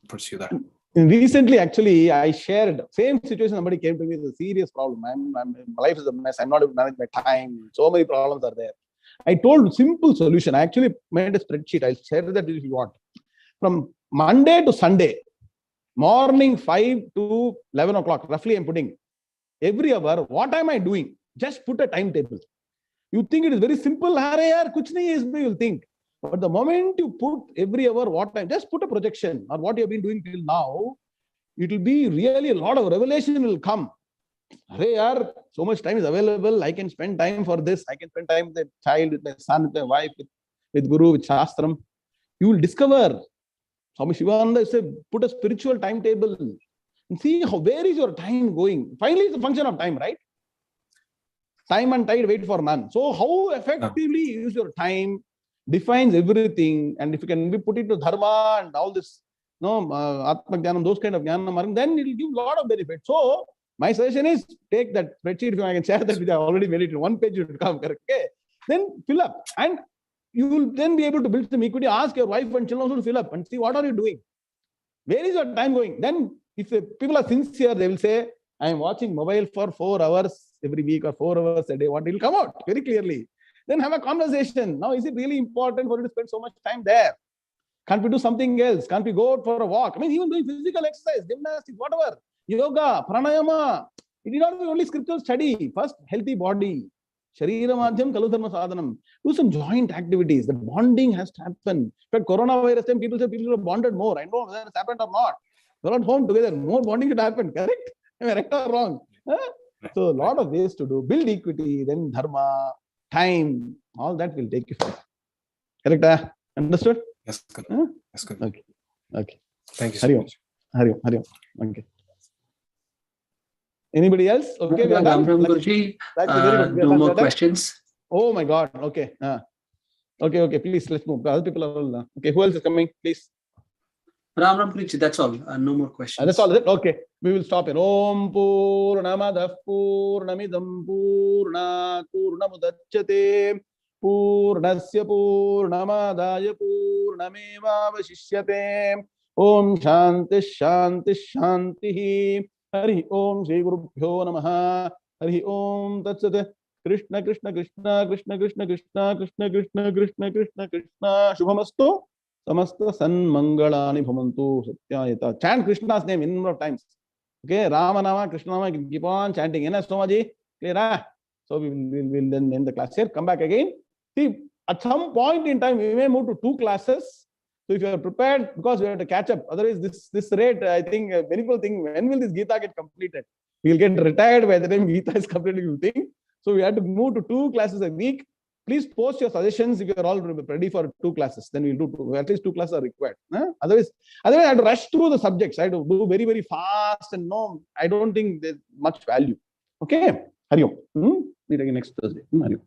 pursue that.
Recently, actually, I shared same situation. Somebody came to me with a serious problem. My life is a mess. I'm not able to manage my time. So many problems are there. I told simple solution. I actually made a spreadsheet. I'll share that if you want. From Monday to Sunday, morning 5 to 11 o'clock, roughly I'm putting every hour. What am I doing? Just put a timetable. You think it is very simple. Kuch nahi hai isme, you'll think. But the moment you put every hour, what time, just put a projection or what you have been doing till now, it will be really a lot of revelation will come. So much time is available. I can spend time for this. I can spend time with the child, with my son, with my wife, with Guru, with Shastram. You will discover. Swami Shivananda said, put a spiritual timetable and see where is your time going. Finally, it's a function of time, right? Time and tide wait for none. So how effectively you use your time defines everything. And if you can put it to dharma and all this, Atma Jnanam, those kind of Jnanam, then it will give a lot of benefit. So my suggestion is take that spreadsheet. If I can share that with you, I already made it in one page. It will come, correct? Okay. Then fill up. And you will then be able to build some equity. Ask your wife and children also to fill up and see what are you doing. Where is your time going? Then if people are sincere, they will say, I am watching mobile for 4 hours every week or 4 hours a day. What will come out very clearly. Then have a conversation. Now, is it really important for you to spend so much time there? Can't we do something else? Can't we go out for a walk? I mean, even doing physical exercise, gymnastics, whatever. Yoga, pranayama. It did not be only scriptural study. First, healthy body. Sharira madhyam kalu dharma sadhanam. Do some joint activities. The bonding has to happen. In fact, coronavirus time, people say people are bonded more. I don't know whether it's happened or not. They're not home together. More bonding should happen. Correct? Am I right or wrong? So, a lot of ways to do. Build equity, then dharma, time, all that will take you further. Correct? Understood?
Yes, good. Yes, good.
Okay.
Thank you so much.
Hari Om. Okay. Anybody else? Okay, we are done.
Guruji, no more questions.
Oh my God. Okay.
Okay, please, let's move. Other people are all, okay, who else is coming, please?
Ram Guruji, that's all. No more questions.
That's all, is it? Okay, we will stop here. Om Purnamadah Purnamidam Purnat Purnamudachyate Purnasya Purnamadaya Purnamevavashishyate. Om Shanti Shanti Shanti. Hari Om Shri Gurubhyo Namaha. Hari Om Tatsate. Krishna Krishna Krishna Krishna Krishna Krishna Krishna Krishna Krishna Krishna Krishna Shubhamastu. Samasta San Mangalani Bhavantu Satyayata. Chant Krishna's name in number of times. Okay, Rama Nama, Krishna Nama, keep on chanting. Somaji, clear? So we will then end the class here. Come back again. See, at some point in time, we may move to 2 classes. So if you are prepared, because we have to catch up. Otherwise, this rate, I think many people think, when will this Gita get completed? We will get retired by the time Gita is completed, you think. So we have to move to 2 classes a week. Please post your suggestions if you are all ready for 2 classes. Then we'll do 2. At least 2 classes are required. Otherwise, I have to rush through the subjects. I have to do very, very fast, and no, I don't think there's much value. Okay. Hari Om. Meet again next Thursday. Hari Om.